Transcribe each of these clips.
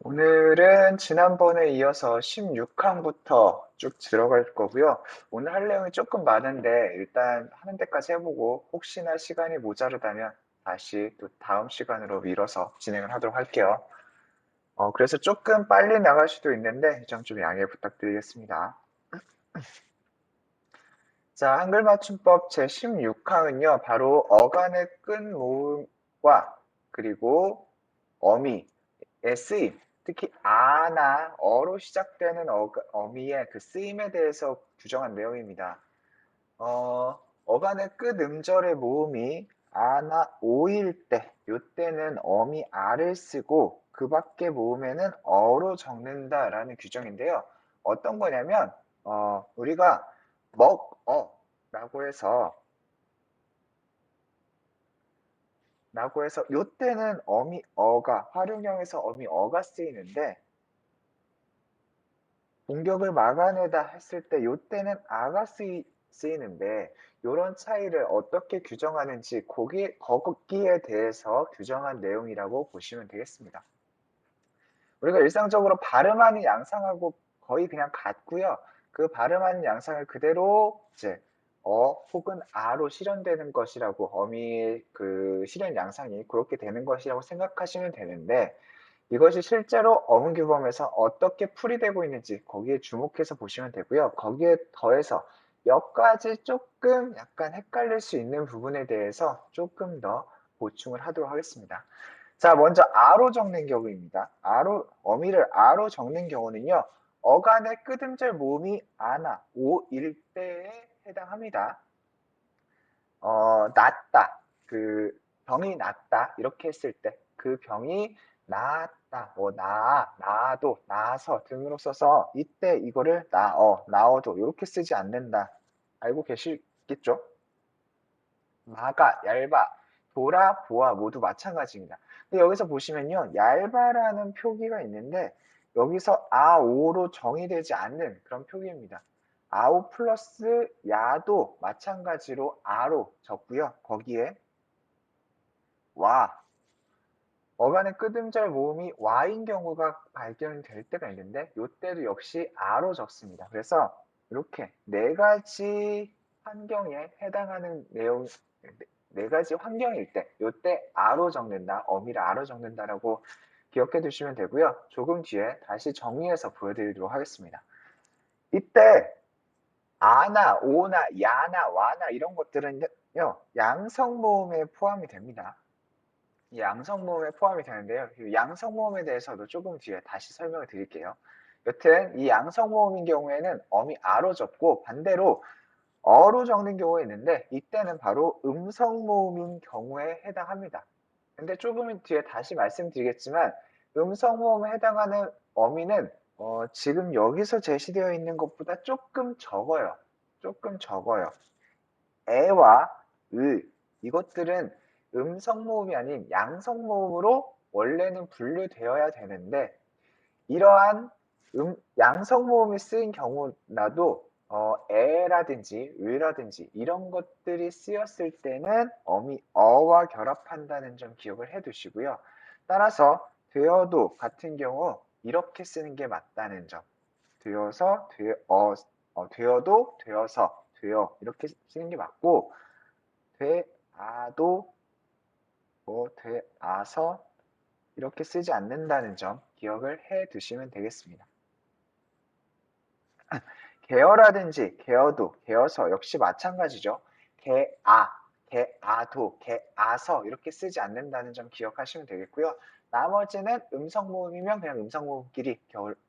오늘은 지난번에 이어서 16항부터 쭉 들어갈 거고요. 오늘 할 내용이 조금 많은데 일단 하는 데까지 해보고 혹시나 시간이 모자르다면 다시 또 다음 시간으로 미뤄서 진행을 하도록 할게요. 그래서 조금 빨리 나갈 수도 있는데 이 점 좀 양해 부탁드리겠습니다. 자, 한글 맞춤법 제16항은요, 바로 어간의 끝모음과 그리고 어미의 쓰임, 특히 아나 어로 시작되는 어미의 그 쓰임에 대해서 규정한 내용입니다. 어간의 끝 음절의 모음이 아나 오일 때, 요때는 어미 아를 쓰고 그 밖의 모음에는 어로 적는다라는 규정인데요. 어떤 거냐면 우리가 라고 해서 요때는 어미 어가 활용형에서 어미 어가 쓰이는데 공격을 막아내다 했을 때 요때는 아가 쓰이는데 요런 차이를 어떻게 규정하는지 거기에 대해서 규정한 내용이라고 보시면 되겠습니다. 우리가 일상적으로 발음하는 양상하고 거의 그냥 같고요. 그 발음하는 양상을 그대로 이제 혹은 아로 실현되는 것이라고 어미의 그 실현 양상이 그렇게 되는 것이라고 생각하시면 되는데 이것이 실제로 어문규범에서 어떻게 풀이되고 있는지 거기에 주목해서 보시면 되고요. 거기에 더해서 몇 가지 조금 약간 헷갈릴 수 있는 부분에 대해서 조금 더 보충을 하도록 하겠습니다. 자, 먼저 아로 적는 경우입니다. 어미를 아로 적는 경우는요. 어간의 끝음절 모음이 아나, 오일 때에 해당합니다. 낫다, 그 병이 낫다 이렇게 했을 때 그 병이 나았다, 나아도, 나아서 등으로 써서 이때 이거를 나어도 이렇게 쓰지 않는다. 알고 계시겠죠? 마가, 얇아, 도라, 보아 모두 마찬가지입니다. 근데 여기서 보시면요. 얇아라는 표기가 있는데 여기서 아오로 정의되지 않는 그런 표기입니다. 아오 플러스 야도 마찬가지로 아로 적고요. 거기에 와, 어간의 끝음절 모음이 와인 경우가 발견될 때가 있는데 이때도 역시 아로 적습니다. 그래서 이렇게 네 가지 환경에 해당하는 내용, 네 가지 환경일 때 이때 아로 적는다, 어미를 아로 적는다라고 기억해 두시면 되고요. 조금 뒤에 다시 정리해서 보여드리도록 하겠습니다. 이때 아나, 오나, 야나, 와나 이런 것들은요 양성 모음에 포함이 됩니다. 이 양성모음에 포함이 되는데요. 이 양성모음에 대해서도 조금 뒤에 다시 설명을 드릴게요. 여튼 이 양성모음인 경우에는 어미 아로 적고 반대로 어로 적는 경우가 있는데 이때는 바로 음성모음인 경우에 해당합니다. 근데 조금 뒤에 다시 말씀드리겠지만 음성모음에 해당하는 어미는 지금 여기서 제시되어 있는 것보다 조금 적어요. 조금 적어요. 애와 을 이것들은 음성모음이 아닌 양성모음으로 원래는 분류되어야 되는데 이러한 양성모음이 쓰인 경우라도 에라든지 으라든지 이런 것들이 쓰였을 때는 어미 어와 결합한다는 점 기억을 해 두시고요. 따라서 되어도 같은 경우 이렇게 쓰는 게 맞다는 점. 되어도 되어서 되어 이렇게 쓰는 게 맞고 되아도 되아서 이렇게 쓰지 않는다는 점 기억을 해 두시면 되겠습니다. 개어라든지 개어도, 개어서 역시 마찬가지죠. 개아도, 개아서 이렇게 쓰지 않는다는 점 기억하시면 되겠고요. 나머지는 음성모음이면 그냥 음성모음끼리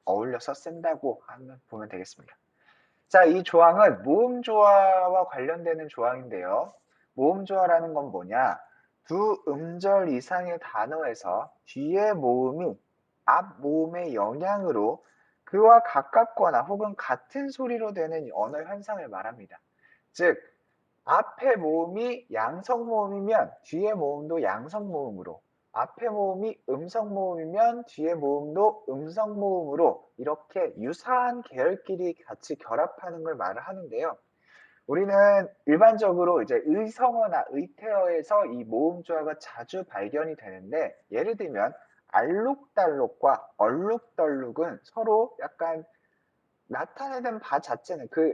어울려서 쓴다고 보면 되겠습니다. 자, 이 조항은 모음조화와 관련되는 조항인데요. 모음조화라는 건 뭐냐? 두 음절 이상의 단어에서 뒤에 모음이 앞 모음의 영향으로 그와 가깝거나 혹은 같은 소리로 되는 언어 현상을 말합니다. 즉, 앞에 모음이 양성 모음이면 뒤에 모음도 양성 모음으로, 앞에 모음이 음성 모음이면 뒤에 모음도 음성 모음으로 이렇게 유사한 계열끼리 같이 결합하는 걸 말을 하는데요. 우리는 일반적으로 이제 의성어나 의태어에서 이 모음 조화가 자주 발견이 되는데 예를 들면 알록달록과 얼룩덜룩은 서로 약간 나타내는 바 자체는 그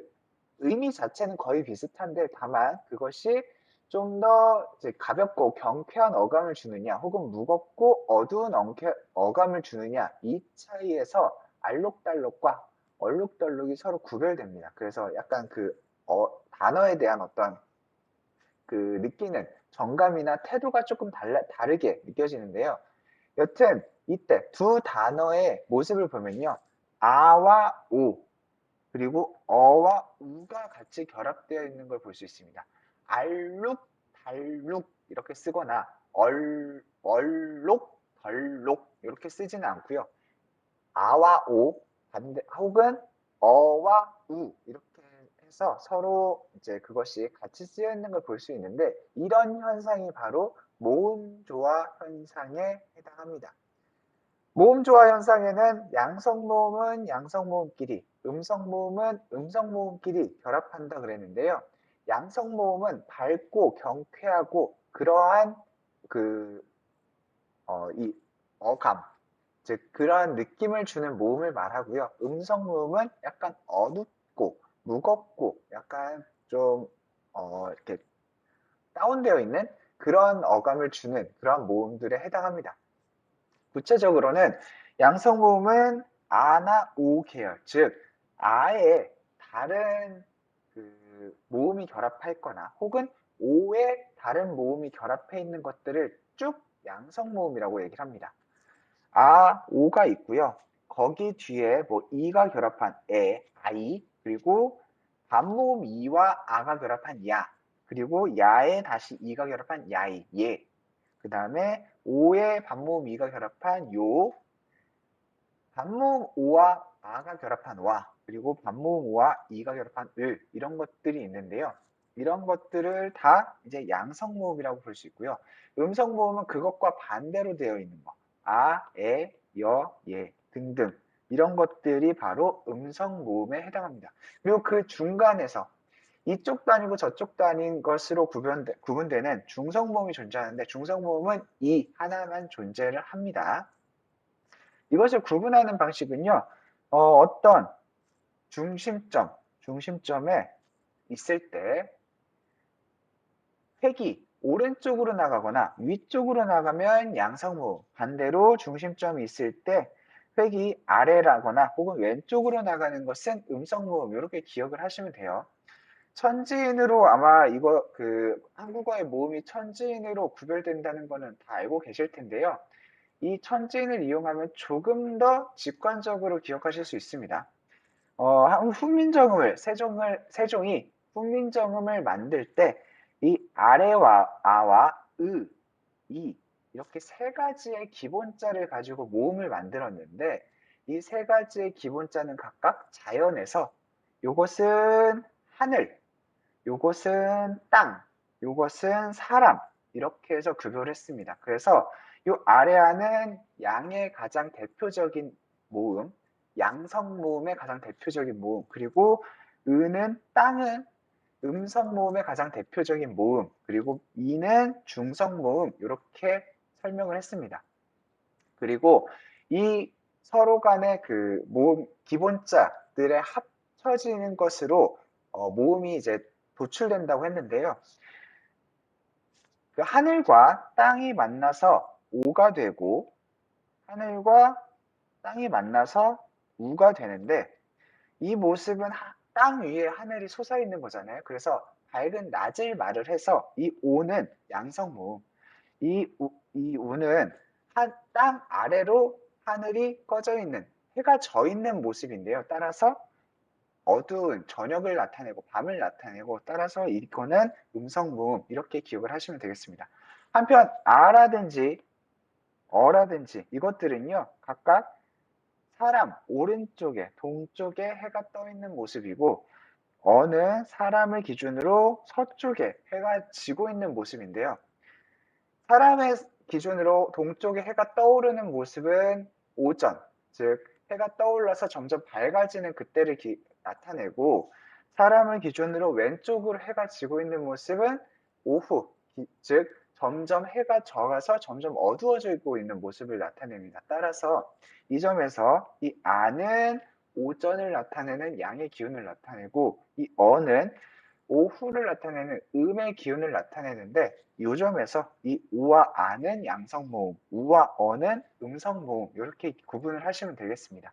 의미 자체는 거의 비슷한데 다만 그것이 좀 더 가볍고 경쾌한 어감을 주느냐 혹은 무겁고 어두운 어감을 주느냐 이 차이에서 알록달록과 얼룩덜룩이 서로 구별됩니다. 그래서 약간 그 단어에 대한 어떤 그 느끼는 정감이나 태도가 조금 다르게 느껴지는데요. 여튼 이때 두 단어의 모습을 보면요. 아와 오 그리고 어와 우가 같이 결합되어 있는 걸 볼 수 있습니다. 알룩, 달룩 이렇게 쓰거나 얼록, 덜록 이렇게 쓰지는 않고요. 아와 오 반대 혹은 어와 우 이렇게 해서 서로 이제 그것이 같이 쓰여 있는 걸 볼 수 있는데 이런 현상이 바로 모음 조화 현상에 해당합니다. 모음 조화 현상에는 양성모음은 양성모음끼리, 음성모음은 음성모음끼리 결합한다 그랬는데요. 양성모음은 밝고 경쾌하고 그러한 이 어감, 즉 그러한 느낌을 주는 모음을 말하고요. 음성모음은 약간 어둡고 무겁고 약간 좀 이렇게 다운되어 있는 그런 어감을 주는 그러한 모음들에 해당합니다. 구체적으로는 양성모음은 아나 오 계열, 즉 아에 다른 그 모음이 결합해 있거나 혹은 오에 다른 모음이 결합해 있는 것들을 쭉 양성모음이라고 얘기를 합니다. 아, 오가 있고요. 거기 뒤에 뭐 이가 결합한 에, 아이, 그리고 반모음 이와 아가 결합한 야, 그리고 야에 다시 이가 결합한 야이, 예. 그 다음에 오에 반모음 이가 결합한 요, 반모음 오와 아가 결합한 와, 그리고 반모음 오와 이가 결합한 을, 이런 것들이 있는데요. 이런 것들을 다 이제 양성모음이라고 볼 수 있고요. 음성모음은 그것과 반대로 되어 있는 거. 아, 에, 여, 예 등등 이런 것들이 바로 음성모음에 해당합니다. 그리고 그 중간에서 이쪽도 아니고 저쪽도 아닌 것으로 구분되는 중성모음이 존재하는데 중성모음은 이 하나만 존재를 합니다. 이것을 구분하는 방식은요. 어떤 중심점에 있을 때 획이 오른쪽으로 나가거나 위쪽으로 나가면 양성모음, 반대로 중심점이 있을 때 획이 아래라거나 혹은 왼쪽으로 나가는 것은 음성모음 이렇게 기억을 하시면 돼요. 천지인으로 아마 이거 한국어의 모음이 천지인으로 구별된다는 거는 다 알고 계실 텐데요. 이 천지인을 이용하면 조금 더 직관적으로 기억하실 수 있습니다. 세종이 훈민정음을 만들 때 이 아래와 아와 으, 이 이렇게 세 가지의 기본자를 가지고 모음을 만들었는데 이 세 가지의 기본자는 각각 자연에서 요것은 하늘, 요것은 땅, 요것은 사람 이렇게 해서 구별을 했습니다. 그래서 요 아래아는 양의 가장 대표적인 모음, 양성 모음의 가장 대표적인 모음, 그리고 은은 땅은 음성 모음의 가장 대표적인 모음, 그리고 이는 중성 모음 이렇게 설명을 했습니다. 그리고 이 서로 간의 그 모음 기본자들의 합쳐지는 것으로 모음이 이제 도출된다고 했는데요. 그 하늘과 땅이 만나서 오가 되고 하늘과 땅이 만나서 우가 되는데 이 모습은 땅 위에 하늘이 솟아 있는 거잖아요. 그래서 밝은 낮을 말을 해서 이 오는 양성모음, 이 우는 땅 아래로 하늘이 꺼져 있는 해가 져 있는 모습인데요. 따라서 어두운 저녁을 나타내고 밤을 나타내고 따라서 이거는 음성모음 이렇게 기억을 하시면 되겠습니다. 한편 아라든지 어라든지 이것들은요 각각 사람 오른쪽에 동쪽에 해가 떠 있는 모습이고 어는 사람을 기준으로 서쪽에 해가 지고 있는 모습인데요. 사람의 기준으로 동쪽에 해가 떠오르는 모습은 오전, 즉 해가 떠올라서 점점 밝아지는 그때를 나타내고 사람을 기준으로 왼쪽으로 해가 지고 있는 모습은 오후, 즉 점점 해가 져가서 점점 어두워지고 있는 모습을 나타냅니다. 따라서 이 점에서 이 아는 오전을 나타내는 양의 기운을 나타내고 이 어는 오후를 나타내는 음의 기운을 나타내는데 이 점에서 이 우와 아는 양성모음, 우와 어는 음성모음 이렇게 구분을 하시면 되겠습니다.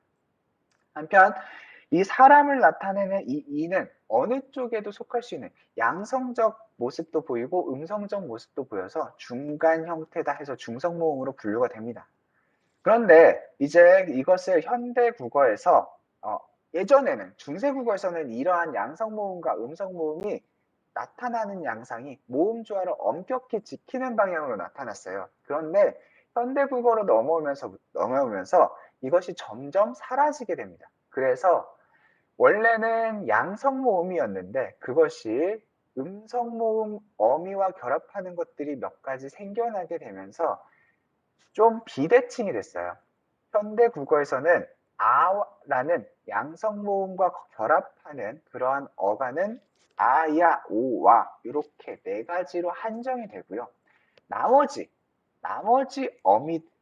한편 이 사람을 나타내는 이 이는 어느 쪽에도 속할 수 있는 양성적 모습도 보이고 음성적 모습도 보여서 중간 형태다 해서 중성모음으로 분류가 됩니다. 그런데 이제 이것을 현대 국어에서 예전에는 중세 국어에서는 이러한 양성모음과 음성모음이 나타나는 양상이 모음 조화를 엄격히 지키는 방향으로 나타났어요. 그런데 현대 국어로 넘어오면서 이것이 점점 사라지게 됩니다. 그래서 원래는 양성모음이었는데 그것이 음성모음 어미와 결합하는 것들이 몇 가지 생겨나게 되면서 좀 비대칭이 됐어요. 현대 국어에서는 아라는 양성모음과 결합하는 그러한 어간은 아야, 오와 이렇게 네 가지로 한정이 되고요. 나머지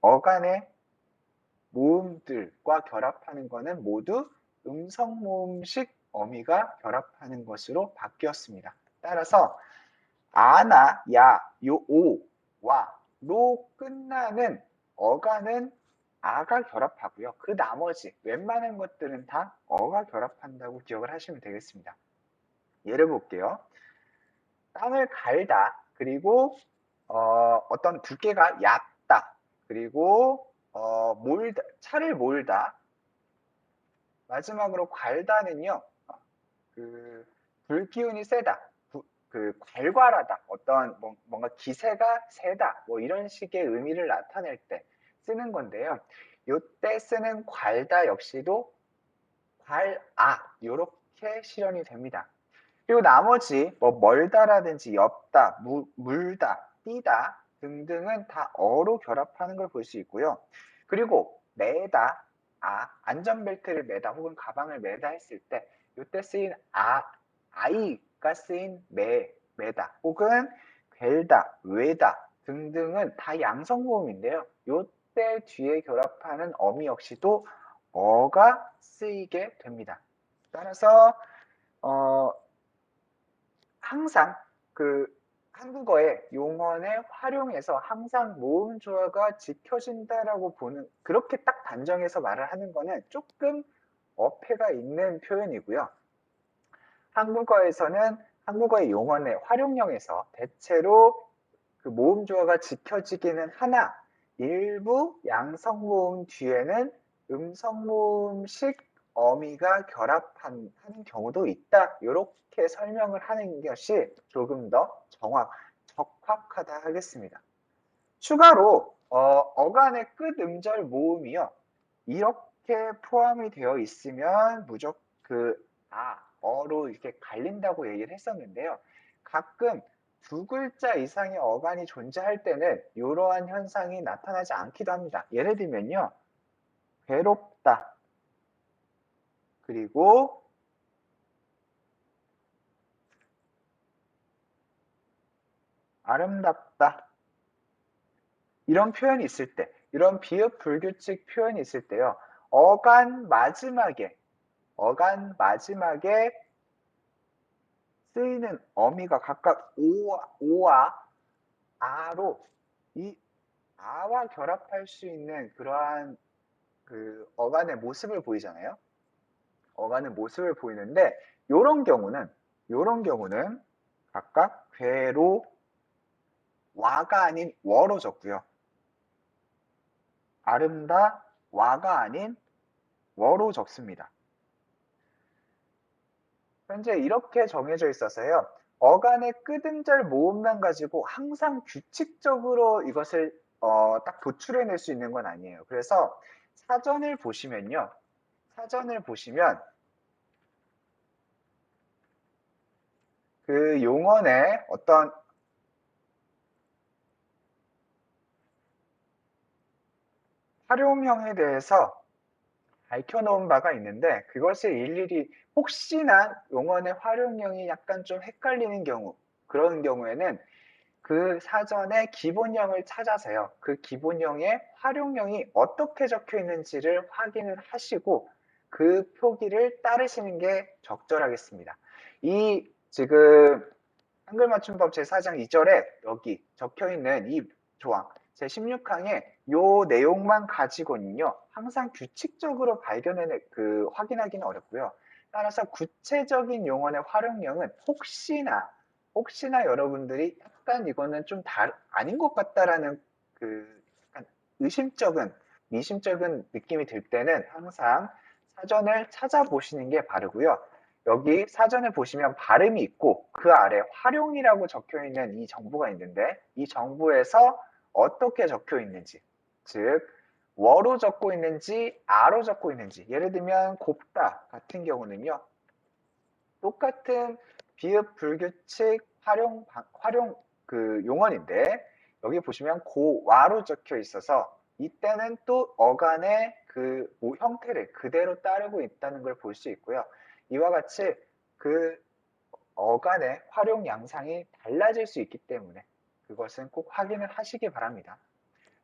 어간의 모음들과 결합하는 것은 모두 음성모음식 어미가 결합하는 것으로 바뀌었습니다. 따라서 아나, 야, 요, 오와 로 끝나는 어간은 아가 결합하고요. 그 나머지 웬만한 것들은 다 어가 결합한다고 기억을 하시면 되겠습니다. 예를 볼게요. 땅을 갈다, 그리고 어떤 두께가 얕다, 그리고 몰다, 차를 몰다, 마지막으로 괄다는요, 그 불기운이 세다, 괄괄하다, 어떤 뭔가 기세가 세다, 뭐 이런 식의 의미를 나타낼 때 쓰는 건데요. 요때 쓰는 괄다 역시도 괄아 요렇게 실현이 됩니다. 그리고 나머지 뭐 멀다라든지 엽다, 물다, 뛰다 등등은 다 어로 결합하는 걸 볼 수 있고요. 그리고 매다, 안전벨트를 매다 혹은 가방을 매다 했을 때 이때 쓰인 아이가 쓰인 매다 혹은 벨다, 외다 등등은 다 양성모음인데요. 이때 뒤에 결합하는 어미 역시도 어가 쓰이게 됩니다. 따라서 항상 한국어의 용언에 활용해서 항상 모음 조화가 지켜진다라고 보는, 그렇게 딱 단정해서 말을 하는 거는 조금 어폐가 있는 표현이고요. 한국어의 용언의 활용령에서 대체로 그 모음 조화가 지켜지기는 하나 일부 양성모음 뒤에는 음성모음식 어미가 결합하는 경우도 있다. 이렇게 설명을 하는 것이 조금 더 적확하다 하겠습니다. 추가로 어간의 끝 음절 모음이요. 이렇게 포함이 되어 있으면 무조건 어로 이렇게 갈린다고 얘기를 했었는데요. 가끔 두 글자 이상의 어간이 존재할 때는 이러한 현상이 나타나지 않기도 합니다. 예를 들면요. 괴롭다, 그리고 아름답다 이런 표현이 있을 때, 이런 비읍 불규칙 표현이 있을 때요. 어간 마지막에 쓰이는 어미가 각각 오와 아로 이 아와 결합할 수 있는 그러한 어간의 모습을 보이잖아요. 어간의 모습을 보이는데 요런 경우는 각각 괴로 와가 아닌 워로 적고요. 아름다 와가 아닌 워로 적습니다. 현재 이렇게 정해져 있어서요. 어간의 끝음절 모음만 가지고 항상 규칙적으로 이것을 딱 도출해낼 수 있는 건 아니에요. 그래서 사전을 보시면 그 용언의 어떤 활용형에 대해서 밝혀놓은 바가 있는데 그것을 일일이 혹시나 용언의 활용형이 약간 좀 헷갈리는 경우, 그런 경우에는 그 사전의 기본형을 찾아서요. 그 기본형의 활용형이 어떻게 적혀 있는지를 확인을 하시고 그 표기를 따르시는 게 적절하겠습니다. 이 지금 한글 맞춤법 제4장 2절에 여기 적혀 있는 이 조항 제16항에 요 내용만 가지고는요. 항상 규칙적으로 발견해 확인하기는 어렵고요. 따라서 구체적인 용어의 활용형은 혹시나 여러분들이 약간 이거는 좀 아닌 것 같다라는 약간 미심쩍은 느낌이 들 때는 항상 사전을 찾아보시는 게 바르고요. 여기 사전에 보시면 발음이 있고 그 아래 활용이라고 적혀 있는 이 정보가 있는데 이 정보에서 어떻게 적혀 있는지, 즉 워로 적고 있는지 아로 적고 있는지, 예를 들면 곱다 같은 경우는요. 똑같은 비읍 불규칙 활용 용언인데 여기 보시면 고와로 적혀 있어서 이때는 또 어간의 형태를 그대로 따르고 있다는 걸 볼 수 있고요. 이와 같이 그 어간의 활용 양상이 달라질 수 있기 때문에 그것은 꼭 확인을 하시기 바랍니다.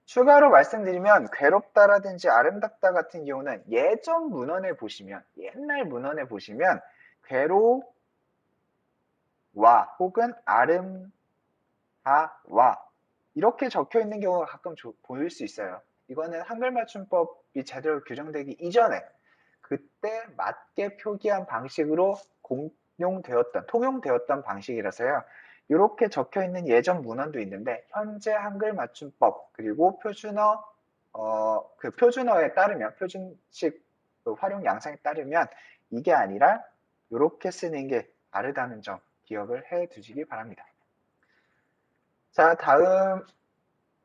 추가로 말씀드리면 괴롭다라든지 아름답다 같은 경우는 예전 문헌에 보시면 옛날 문헌에 보시면 괴로와 혹은 아름다와 이렇게 적혀 있는 경우가 가끔 보일 수 있어요. 이거는 한글 맞춤법이 제대로 규정되기 이전에 그때 맞게 표기한 방식으로 통용되었던 방식이라서요. 이렇게 적혀 있는 예전 문헌도 있는데 현재 한글 맞춤법 그리고 표준어에 따르면 표준식 활용 양상에 따르면 이게 아니라 이렇게 쓰는 게 다르다는 점 기억을 해 두시기 바랍니다. 자, 다음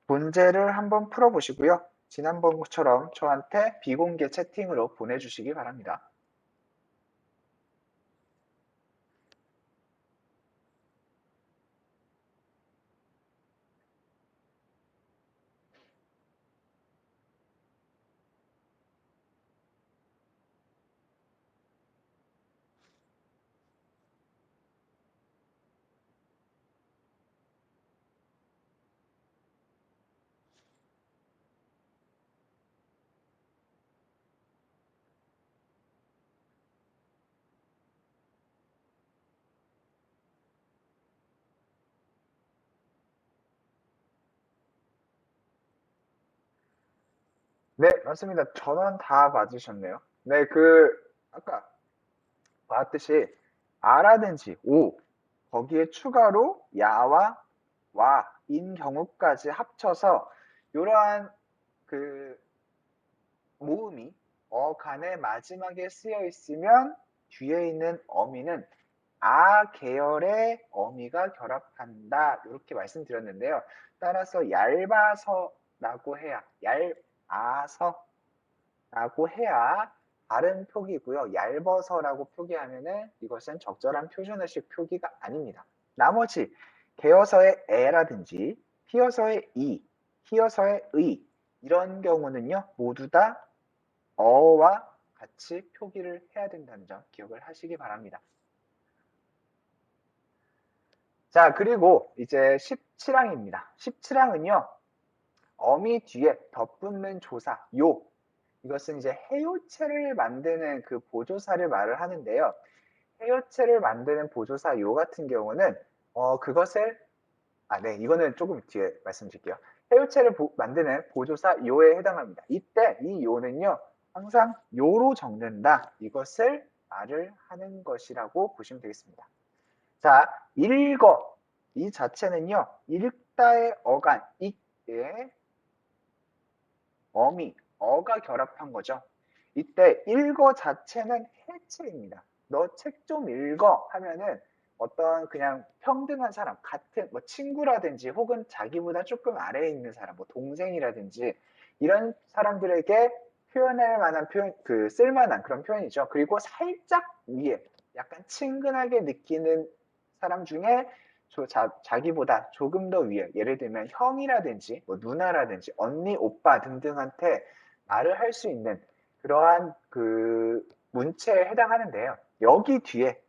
문제를 한번 풀어보시고요. 지난번처럼 저한테 비공개 채팅으로 보내주시기 바랍니다. 네, 맞습니다. 전원 다 맞으셨네요. 네, 아까 봤듯이 아라든지 오, 거기에 추가로 야와 와인 경우까지 합쳐서 이러한 그 모음이 어간의 마지막에 쓰여 있으면 뒤에 있는 어미는 아 계열의 어미가 결합한다. 이렇게 말씀드렸는데요. 따라서 얇아서라고 해야 얇아서라고 해야 바른 표기고요. 얇아서라고 표기하면은 이것은 적절한 표준어식 표기가 아닙니다. 나머지 개어서의 에라든지 피어서의 이, 히어서의 의 이런 경우는요. 모두 다 어와 같이 표기를 해야 된다는 점 기억을 하시기 바랍니다. 자, 그리고 이제 17항입니다. 17항은요. 어미 뒤에 덧붙는 조사 요 이것은 이제 해요체를 만드는 그 보조사를 말을 하는데요. 해요체를 만드는 보조사 요 같은 경우는 네, 이거는 조금 뒤에 말씀드릴게요. 해요체를 만드는 보조사 요에 해당합니다. 이때 이 요는요. 항상 요로 적는다. 이것을 말을 하는 것이라고 보시면 되겠습니다. 자, 읽어. 이 자체는요. 읽다의 어간, 읽의 어미, 어가 결합한 거죠. 이때 읽어 자체는 해체입니다. 너 책 좀 읽어 하면은 어떤 그냥 평등한 사람, 같은 뭐 친구라든지 혹은 자기보다 조금 아래에 있는 사람, 뭐 동생이라든지 이런 사람들에게 표현할 만한 쓸만한 그런 표현이죠. 그리고 살짝 위에 약간 친근하게 느끼는 사람 중에 자기보다 조금 더 위에, 예를 들면 형이라든지 뭐 누나라든지 언니, 오빠 등등한테 말을 할 수 있는 그러한 문체에 해당하는데요. 여기 뒤에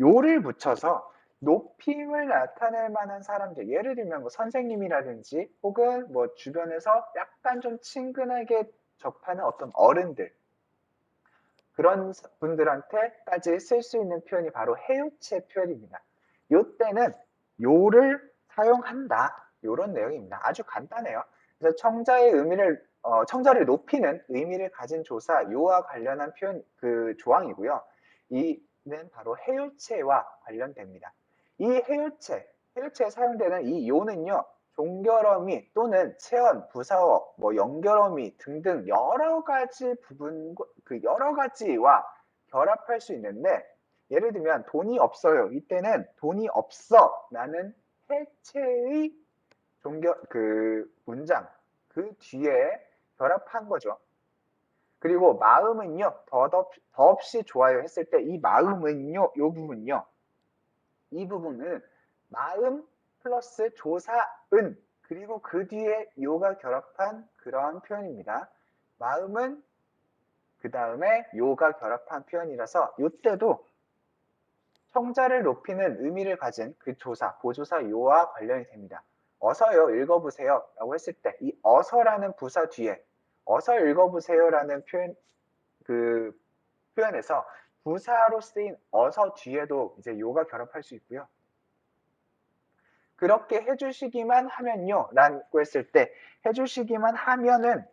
요를 붙여서 높임을 나타낼 만한 사람들, 예를 들면 뭐 선생님이라든지 혹은 뭐 주변에서 약간 좀 친근하게 접하는 어떤 어른들, 그런 분들한테까지 쓸 수 있는 표현이 바로 해유체 표현입니다. 요때는 요를 사용한다, 요런 내용입니다. 아주 간단해요. 그래서 청자의 의미를 청자를 높이는 의미를 가진 조사 요와 관련한 표현 그 조항이고요. 이는 바로 해유체와 관련됩니다. 이 해유체에 사용되는 이 요는요, 종결어미 또는 체언, 부사어, 뭐 연결어미 등등 여러 가지 부분, 그 여러 가지와 결합할 수 있는데, 예를 들면 돈이 없어요. 이때는 돈이 없어 라는 해체의 그 문장 그 뒤에 결합한 거죠. 그리고 마음은요, 더없이 좋아요 했을 때 이 마음은요, 요 부분요, 이 부분은 마음 플러스 조사은, 그리고 그 뒤에 요가 결합한 그러한 표현입니다. 마음은 그 다음에 요가 결합한 표현이라서 이때도 청자를 높이는 의미를 가진 그 조사, 보조사 요와 관련이 됩니다. 어서요, 읽어보세요 라고 했을 때 이 어서라는 부사 뒤에 어서 읽어보세요라는 표현에서 부사로 쓰인 어서 뒤에도 이제 요가 결합할 수 있고요. 그렇게 해주시기만 하면요 라고 했을 때 해주시기만 하면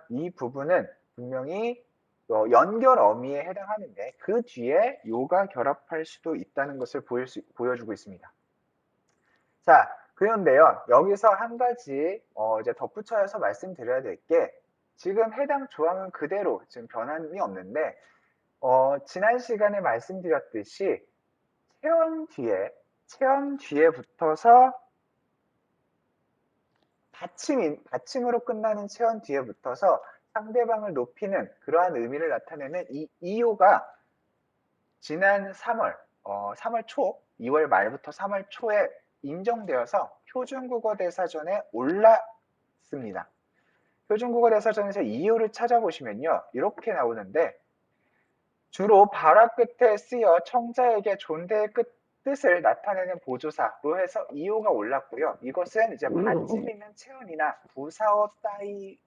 이 부분은 분명히 연결 어미에 해당하는데 그 뒤에 요가 결합할 수도 있다는 것을 보여주고 있습니다. 자, 그런데요, 여기서 한 가지 이제 덧붙여서 말씀드려야 될 게, 지금 해당 조항은 그대로 지금 변함이 없는데 지난 시간에 말씀드렸듯이 체언 뒤에 붙어서 받침으로 끝나는 체언 뒤에 붙어서 상대방을 높이는 그러한 의미를 나타내는 이 이요가 지난 3월 초, 2월 말부터 3월 초에 인정되어서 표준국어대사전에 올랐습니다. 표준국어대사전에서 이요를 찾아보시면요, 이렇게 나오는데, 주로 발화 끝에 쓰여 청자에게 존대의 뜻을 나타내는 보조사로 해서 이요가 올랐고요. 이것은 이제 받침 있는 체언이나 부사어 따위의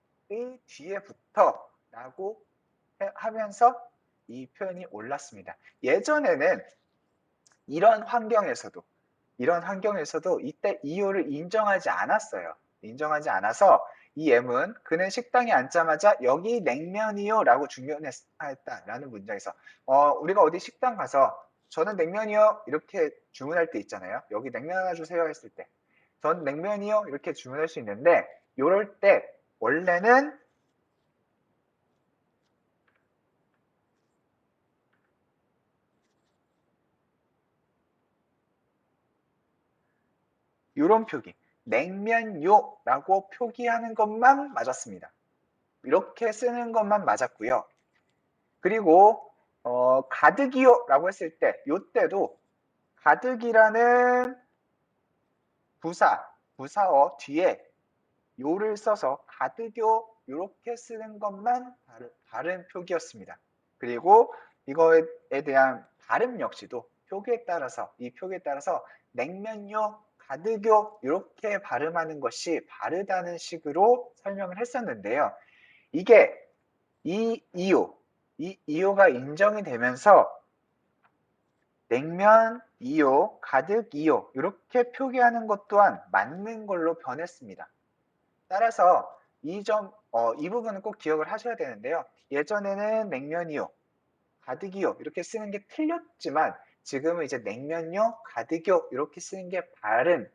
뒤에부터 라고 하면서 이 표현이 올랐습니다. 예전에는 이런 환경에서도 이때 이요를 인정하지 않았어요. 인정하지 않아서 이 M은 그는 식당에 앉자마자 여기 냉면이요 라고 주문했다라는 문장에서 우리가 어디 식당 가서 저는 냉면이요 이렇게 주문할 때 있잖아요. 여기 냉면 하나 주세요 했을 때 전 냉면이요 이렇게 주문할 수 있는데, 이럴 때 원래는 이런 표기, 냉면요라고 표기하는 것만 맞았습니다. 이렇게 쓰는 것만 맞았고요. 그리고 가득이요라고 했을 때 이때도 가득이라는 부사어 뒤에 요를 써서 가득요 이렇게 쓰는 것만 다른 표기였습니다. 그리고 이거에 대한 발음 역시도 이 표기에 따라서 냉면요, 가득요 이렇게 발음하는 것이 바르다는 식으로 설명을 했었는데요. 이게 이 이요가 인정이 되면서 냉면 이요, 가득 이요 이렇게 표기하는 것 또한 맞는 걸로 변했습니다. 따라서 이 부분은 꼭 기억을 하셔야 되는데요. 예전에는 냉면이요, 가득이요 이렇게 쓰는 게 틀렸지만 지금은 이제 냉면요, 가득요 이렇게 쓰는 게 바른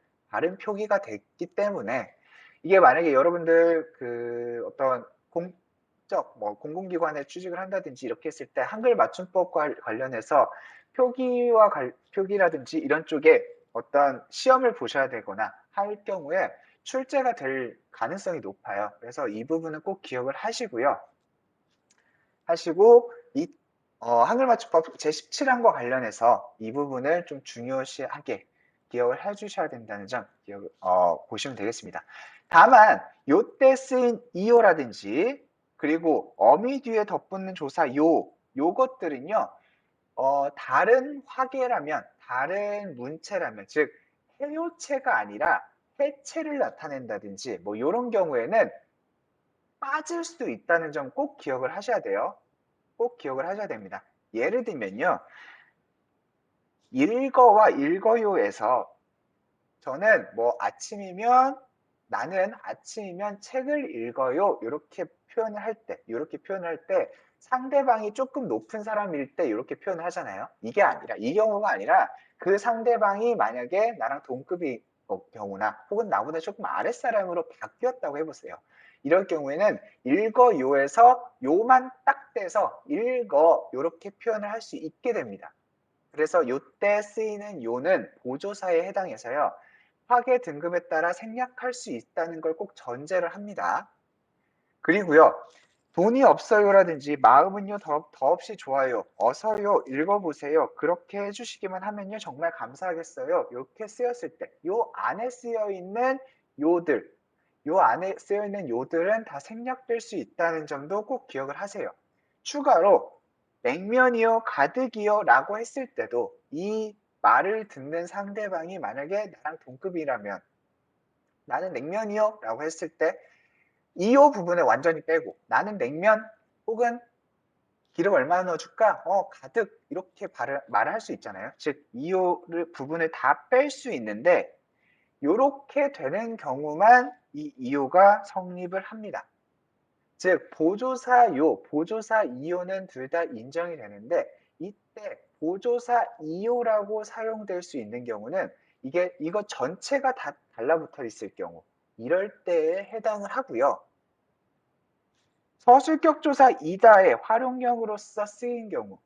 표기가 됐기 때문에, 이게 만약에 여러분들 그 어떤 공공기관에 취직을 한다든지 이렇게 했을 때 한글 맞춤법과 관련해서 표기라든지 이런 쪽에 어떤 시험을 보셔야 되거나 할 경우에 출제가 될 가능성이 높아요. 그래서 이 부분은 꼭 기억을 하시고 한글 맞춤법 제17항과 관련해서 이 부분을 좀 중요시하게 기억을 해주셔야 된다는 점 보시면 되겠습니다. 다만 요때 쓰인 이요라든지 그리고 어미 뒤에 덧붙는 조사 요것들은요 다른 다른 문체라면, 즉 해요체가 아니라 해체를 나타낸다든지 뭐 요런 경우에는 빠질 수도 있다는 점 꼭 기억을 하셔야 돼요. 꼭 기억을 하셔야 됩니다. 예를 들면요. 읽어와 읽어요에서 저는 뭐 나는 아침이면 책을 읽어요. 요렇게 표현을 할 때, 요렇게 표현을 할 때 상대방이 조금 높은 사람일 때 요렇게 표현을 하잖아요. 이게 아니라, 이 경우가 아니라 그 상대방이 만약에 나랑 동급이 경우나 혹은 나보다 조금 아랫사람으로 바뀌었다고 해보세요. 이럴 경우에는 읽어요에서 요만 딱 떼서 읽어 요렇게 표현을 할 수 있게 됩니다. 그래서 요때 쓰이는 요는 보조사에 해당해서요. 화계 등급에 따라 생략할 수 있다는 걸 꼭 전제를 합니다. 그리고요. 돈이 없어요라든지 마음은요 더없이 좋아요, 어서요, 읽어보세요 그렇게 해주시기만 하면요 정말 감사하겠어요. 이렇게 쓰였을 때 요 안에 쓰여있는 요들, 요 안에 쓰여있는 요들은 다 생략될 수 있다는 점도 꼭 기억을 하세요. 추가로 냉면이요, 가득이요 라고 했을 때도 이 말을 듣는 상대방이 만약에 나랑 동급이라면 나는 냉면이요 라고 했을 때 이요 부분을 완전히 빼고 나는 냉면 혹은 기름 얼마나 넣어줄까? 가득 이렇게 말을 할 수 있잖아요. 즉 이요를 부분을 다 뺄 수 있는데 요렇게 되는 경우만 이 이요가 성립을 합니다. 즉 보조사 요, 보조사 이요는 둘 다 인정이 되는데 이때 보조사 이요라고 사용될 수 있는 경우는 이거 전체가 다 달라붙어 있을 경우 이럴 때에 해당을 하고요. 서술격조사 이다의 활용형으로서 쓰인 경우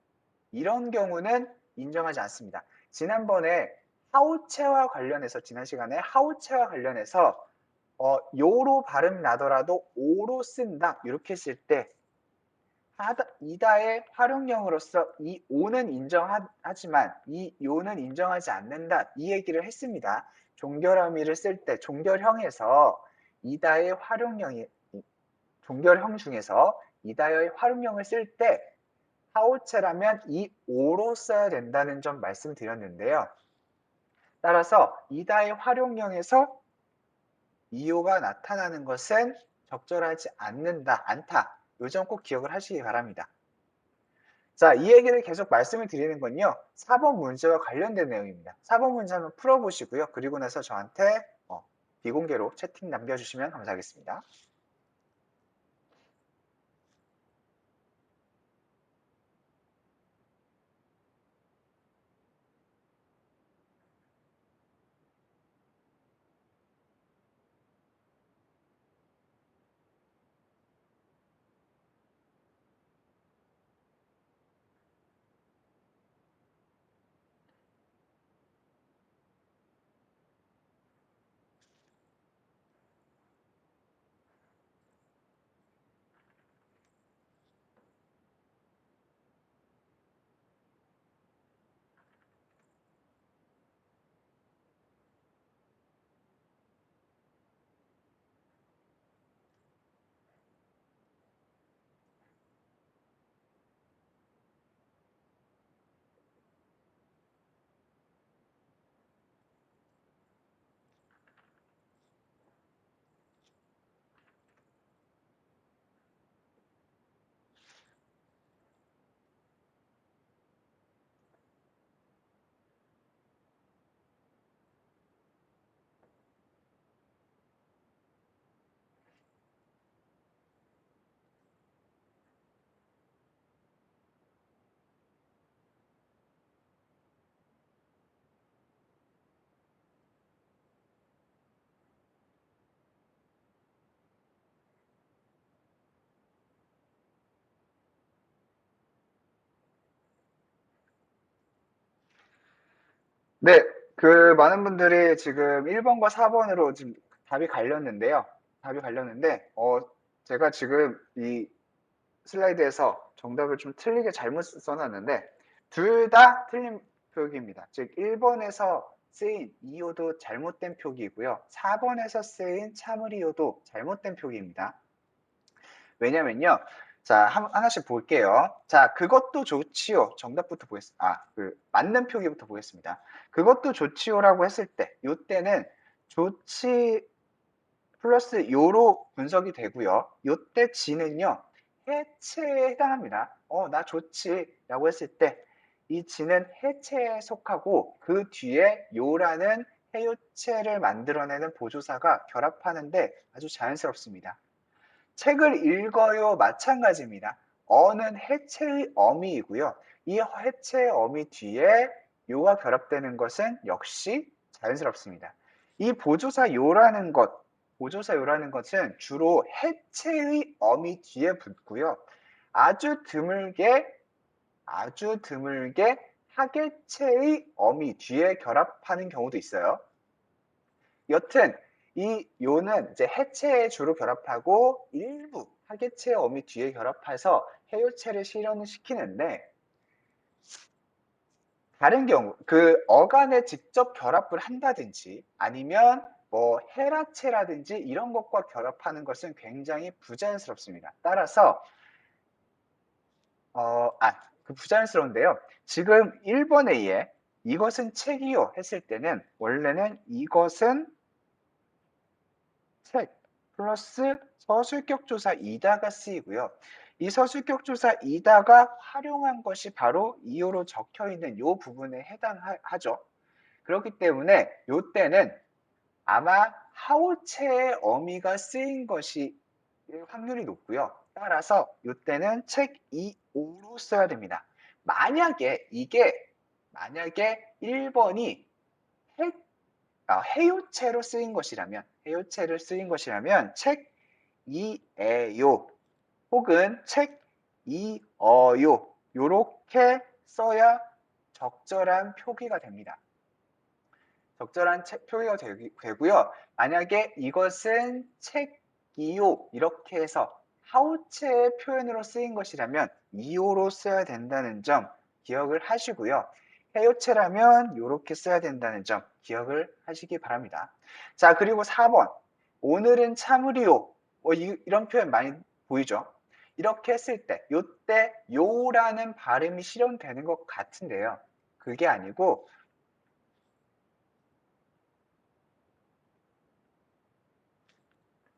이런 경우는 인정하지 않습니다. 지난번에 하우체와 관련해서 지난 시간에 하우체와 관련해서 요로 발음 나더라도 오로 쓴다 이렇게 했을 때 이다의 활용형으로서 이 오는 인정하지만 이 요는 인정하지 않는다 이 얘기를 했습니다. 종결어미를 쓸 때 종결형에서 이다의 활용형이 종결형 중에서 이다의 활용형을 쓸 때 하우체라면 이 오로 써야 된다는 점 말씀드렸는데요. 따라서 이다의 활용형에서 이요가 나타나는 것은 적절하지 않다. 이 점 꼭 기억을 하시기 바랍니다. 자, 이 얘기를 계속 말씀을 드리는 건요. 4번 문제와 관련된 내용입니다. 4번 문제 한번 풀어보시고요. 그리고 나서 저한테 비공개로 채팅 남겨주시면 감사하겠습니다. 네, 많은 분들이 지금 1번과 4번으로 지금 답이 갈렸는데요. 제가 지금 이 슬라이드에서 정답을 좀 틀리게 잘못 써놨는데, 둘 다 틀린 표기입니다. 즉, 1번에서 쓰인 이요도 잘못된 표기이고요. 4번에서 쓰인 참을이요도 잘못된 표기입니다. 왜냐면요. 자, 하나씩 볼게요. 자, 그것도 좋지요. 정답부터 보겠습니다. 맞는 표기부터 보겠습니다. 그것도 좋지요라고 했을 때, 요때는 좋지 플러스 요로 분석이 되고요. 요때 지는요, 해체에 해당합니다. 나 좋지. 라고 했을 때, 이 지는 해체에 속하고 그 뒤에 요라는 해요체를 만들어내는 보조사가 결합하는데 아주 자연스럽습니다. 책을 읽어요 마찬가지입니다. 어는 해체의 어미이고요. 이 해체의 어미 뒤에 요가 결합되는 것은 역시 자연스럽습니다. 이 보조사 요라는 것은 주로 해체의 어미 뒤에 붙고요. 아주 드물게 하계체의 어미 뒤에 결합하는 경우도 있어요. 여튼 이 요는 이제 해체에 주로 결합하고 일부 하계체의 어미 뒤에 결합해서 해요체를 실현을 시키는데, 다른 경우 그 어간에 직접 결합을 한다든지 아니면 뭐 헤라체라든지 이런 것과 결합하는 것은 굉장히 부자연스럽습니다. 따라서 부자연스러운데요. 지금 1번 A에 이것은 책이요 했을 때는 원래는 이것은 책 플러스 서술격조사이다가 쓰이고요. 이 서술격조사이다가 활용한 것이 바로 이어로 적혀있는 이 부분에 해당하죠. 그렇기 때문에 이때는 아마 하오체의 어미가 쓰인 것이 확률이 높고요. 따라서 이때는 책 2호로 써야 됩니다. 만약에 1번이 해요체로 쓰인 것이라면 책 2에요 혹은 책 2어요 요렇게 써야 적절한 표기가 됩니다. 적절한 표기가 되고요. 만약에 이것은 책이요 이렇게 해서 하우체의 표현으로 쓰인 것이라면 2호로 써야 된다는 점 기억을 하시고요. 해요체라면 이렇게 써야 된다는 점 기억을 하시기 바랍니다. 자, 그리고 4번. 오늘은 참으리요. 이런 표현 많이 보이죠? 이렇게 했을 때, 요때 요라는 발음이 실현되는 것 같은데요. 그게 아니고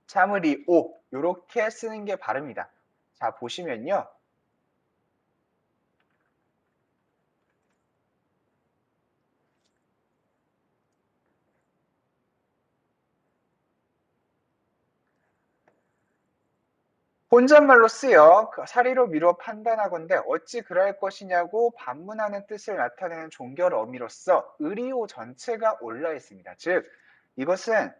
참으리오 이렇게 쓰는 게 바릅니다. 자, 보시면요. 혼잣말로 쓰여 사리로 미루어 판단하건대 어찌 그럴 것이냐고 반문하는 뜻을 나타내는 종결 어미로서 의리오 전체가 올라 있습니다. 즉 이것은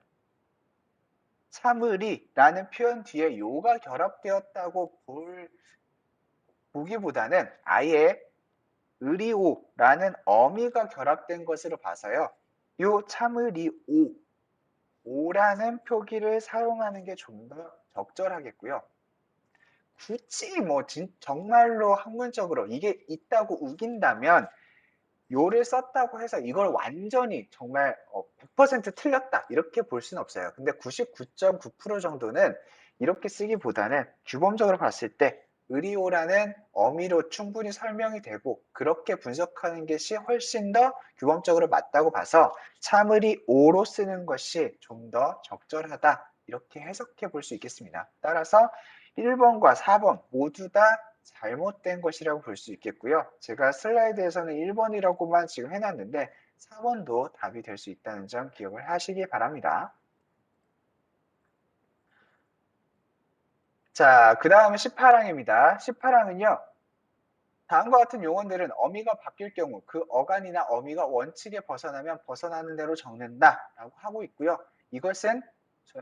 참으리라는 표현 뒤에 요가 결합되었다고 보기보다는 아예 의리오라는 어미가 결합된 것으로 봐서요. 요 참으리오 오라는 표기를 사용하는 게 좀 더 적절하겠고요. 굳이 정말로 학문적으로 이게 있다고 우긴다면 요를 썼다고 해서 이걸 완전히 정말 100% 틀렸다 이렇게 볼 수는 없어요. 근데 99.9% 정도는 이렇게 쓰기보다는 규범적으로 봤을 때 의리오라는 어미로 충분히 설명이 되고 그렇게 분석하는 것이 훨씬 더 규범적으로 맞다고 봐서 참의리오로 쓰는 것이 좀 더 적절하다 이렇게 해석해 볼 수 있겠습니다. 따라서 1번과 4번 모두 다 잘못된 것이라고 볼 수 있겠고요. 제가 슬라이드에서는 1번이라고만 지금 해놨는데 4번도 답이 될 수 있다는 점 기억을 하시기 바랍니다. 자, 그 다음은 18항입니다. 18항은요. 다음과 같은 용어들은 어미가 바뀔 경우 그 어간이나 어미가 원칙에 벗어나면 벗어나는 대로 적는다 라고 하고 있고요. 이것은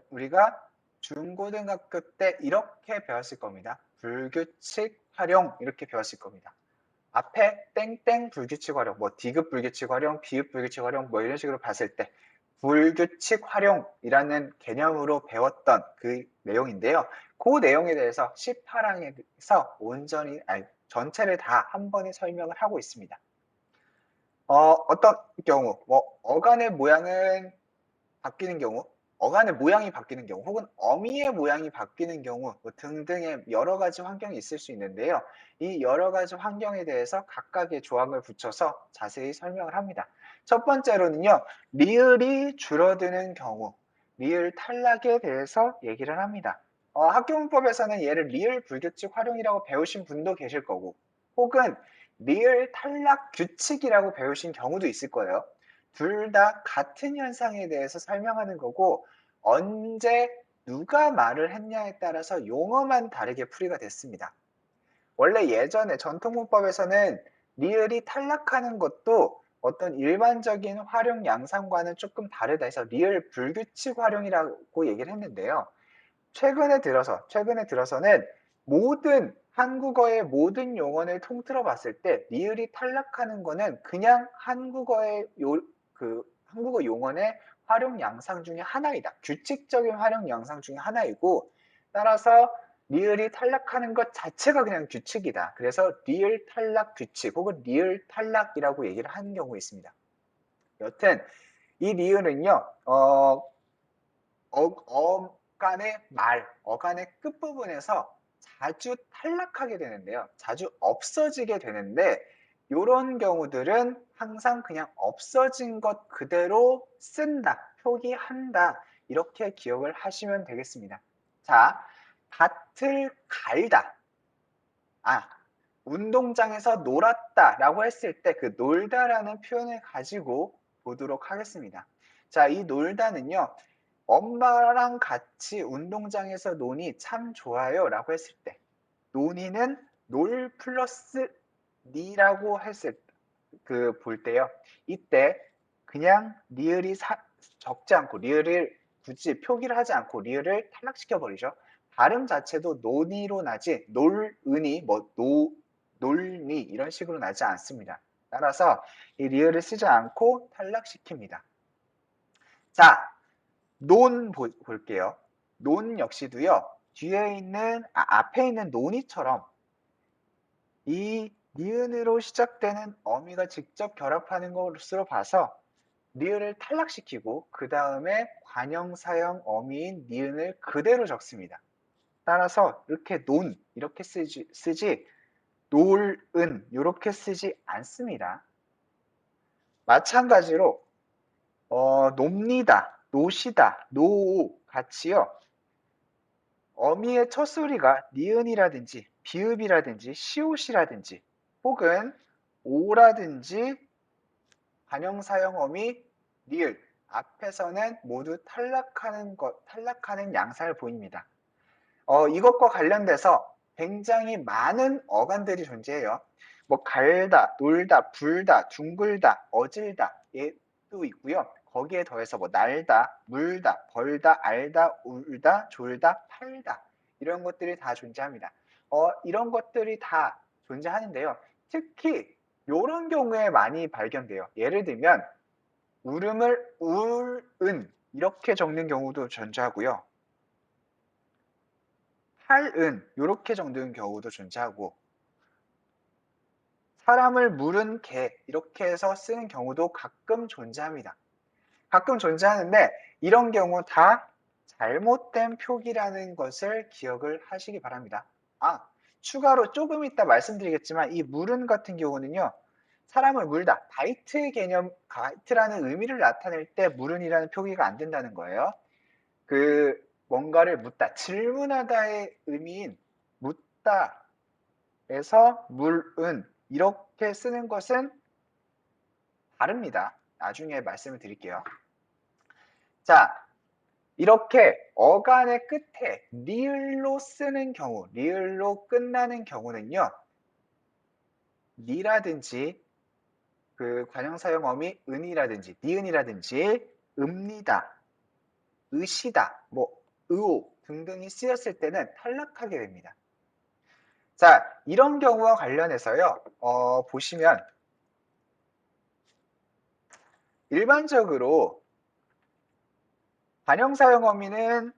우리가 중고등학교 때 이렇게 배웠을 겁니다. 불규칙 활용 이렇게 배웠을 겁니다. 앞에 땡땡 불규칙 활용, 디귿 불규칙 활용, 비읍 불규칙 활용 이런 식으로 봤을 때 불규칙 활용이라는 개념으로 배웠던 그 내용인데요. 그 내용에 대해서 18항에서 전체를 다 한 번에 설명을 하고 있습니다. 어떤 경우, 어간의 모양은 바뀌는 경우, 어간의 모양이 바뀌는 경우 혹은 어미의 모양이 바뀌는 경우 뭐 등등의 여러 가지 환경이 있을 수 있는데요. 이 여러 가지 환경에 대해서 각각의 조항을 붙여서 자세히 설명을 합니다. 첫 번째로는요. 리을이 줄어드는 경우, 리을 탈락에 대해서 얘기를 합니다. 학교문법에서는 얘를 리을 불규칙 활용이라고 배우신 분도 계실 거고 혹은 리을 탈락 규칙이라고 배우신 경우도 있을 거예요. 둘 다 같은 현상에 대해서 설명하는 거고 언제 누가 말을 했냐에 따라서 용어만 다르게 풀이가 됐습니다. 원래 예전에 전통문법에서는 리을이 탈락하는 것도 어떤 일반적인 활용 양상과는 조금 다르다 해서 리을 불규칙 활용이라고 얘기를 했는데요. 최근에 들어서는 모든 한국어의 모든 용언을 통틀어 봤을 때 리을이 탈락하는 거는 그냥 한국어 용언의 활용 양상 중에 하나이다. 규칙적인 활용 양상 중에 하나이고 따라서 리을이 탈락하는 것 자체가 그냥 규칙이다. 그래서 리을 탈락 규칙 혹은 리을 탈락이라고 얘기를 하는 경우가 있습니다. 여튼 이 리을은요. 어간의 끝부분에서 자주 탈락하게 되는데요. 자주 없어지게 되는데 이런 경우들은 항상 그냥 없어진 것 그대로 쓴다, 표기한다 이렇게 기억을 하시면 되겠습니다. 자, 밭을 갈다. 운동장에서 놀았다 라고 했을 때 그 놀다라는 표현을 가지고 보도록 하겠습니다. 자, 이 놀다는요. 엄마랑 같이 운동장에서 노니 참 좋아요 라고 했을 때 노니는 놀 플러스 니라고 했을 볼 때요. 이때 그냥 리을이 적지 않고 리을을 굳이 표기를 하지 않고 리을을 탈락시켜 버리죠. 발음 자체도 노니로 나지 놀으니 놀니 이런 식으로 나지 않습니다. 따라서 이 리을을 쓰지 않고 탈락시킵니다. 자, 볼게요. 논 역시도요. 앞에 있는 논이처럼 이 니은으로 시작되는 어미가 직접 결합하는 것으로 봐서 리을을 탈락시키고 그 다음에 관형사형 어미인 니은을 그대로 적습니다. 따라서 이렇게 이렇게 쓰지 놀은 이렇게 쓰지 않습니다. 마찬가지로 놉니다, 노시다, 노 같이요. 어미의 첫 소리가 니은이라든지 비읍이라든지 시옷이라든지 혹은 오라든지 관형사형 어미 리을 앞에서는 모두 탈락하는 양상을 보입니다. 이것과 관련돼서 굉장히 많은 어간들이 존재해요. 뭐 갈다, 놀다, 불다, 둥글다, 어질다 얘도 있고요. 거기에 더해서 뭐 날다, 물다, 벌다, 알다, 울다, 졸다, 팔다 이런 것들이 다 존재합니다. 이런 것들이 다 존재하는데요. 특히 이런 경우에 많이 발견돼요. 예를 들면 울음을 울은 이렇게 적는 경우도 존재하고요. 할은 이렇게 적는 경우도 존재하고 사람을 물은 개 이렇게 해서 쓰는 경우도 가끔 존재합니다. 가끔 존재하는데 이런 경우 다 잘못된 표기라는 것을 기억을 하시기 바랍니다. 추가로 조금 이따 말씀드리겠지만 이 물은 같은 경우는요. 사람을 물다, 바이트라는 의미를 나타낼 때 물은이라는 표기가 안 된다는 거예요. 뭔가를 묻다, 질문하다의 의미인 묻다에서 물은 이렇게 쓰는 것은 다릅니다. 나중에 말씀을 드릴게요. 자, 이렇게 어간의 끝에 리을로 쓰는 경우, 리을로 끝나는 경우는요. 니라든지 관형사형 어미 은이라든지 니은이라든지 읍니다, 으시다, 의오 등등이 쓰였을 때는 탈락하게 됩니다. 자, 이런 경우와 관련해서요. 보시면 일반적으로 관형사형 어미를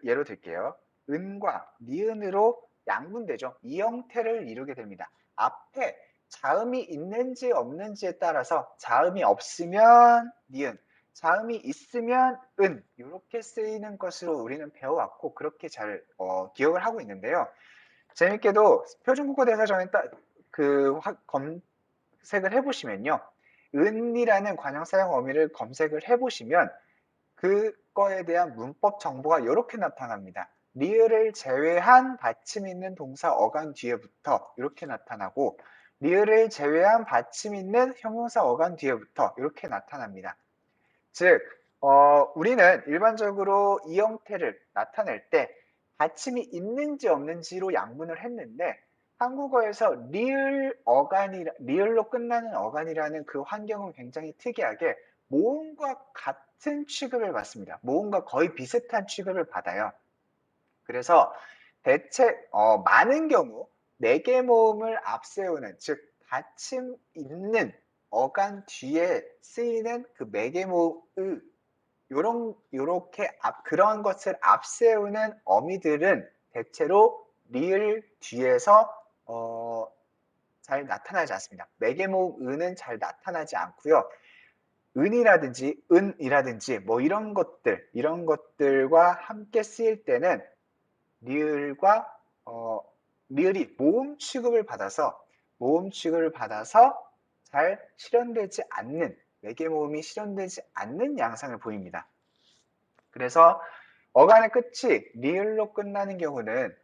예로 들게요. 은과 니은으로 양분되죠. 이 형태를 이루게 됩니다. 앞에 자음이 있는지 없는지에 따라서 자음이 없으면 니은, 자음이 있으면 은 이렇게 쓰이는 것으로 우리는 배워왔고 그렇게 잘 기억을 하고 있는데요. 재밌게도 표준국어 대사전에 검색을 해보시면요. 은이라는 관형 사용 어미를 검색을 해보시면 그거에 대한 문법 정보가 이렇게 나타납니다. 리을을 제외한 받침 있는 동사 어간 뒤에부터 이렇게 나타나고 리을을 제외한 받침 있는 형용사 어간 뒤에부터 이렇게 나타납니다. 즉 우리는 일반적으로 이 형태를 나타낼 때 받침이 있는지 없는지로 양분을 했는데 한국어에서 리을로 끝나는 어간이라는 그 환경은 굉장히 특이하게 모음과 같은 취급을 받습니다. 모음과 거의 비슷한 취급을 받아요. 그래서 대체 많은 경우 4개 모음을 앞세우는 즉 받침 있는 어간 뒤에 쓰이는 그 4개 모음 요렇게 그런 것을 앞세우는 어미들은 대체로 리을 뒤에서 잘 나타나지 않습니다. 4개 모음 은은 잘 나타나지 않고요. 은이라든지 은이라든지 뭐 이런 것들과 함께 쓰일 때는 리을과 리을이 모음 취급을 받아서 잘 실현되지 않는 4개 모음이 실현되지 않는 양상을 보입니다. 그래서 어간의 끝이 리을로 끝나는 경우는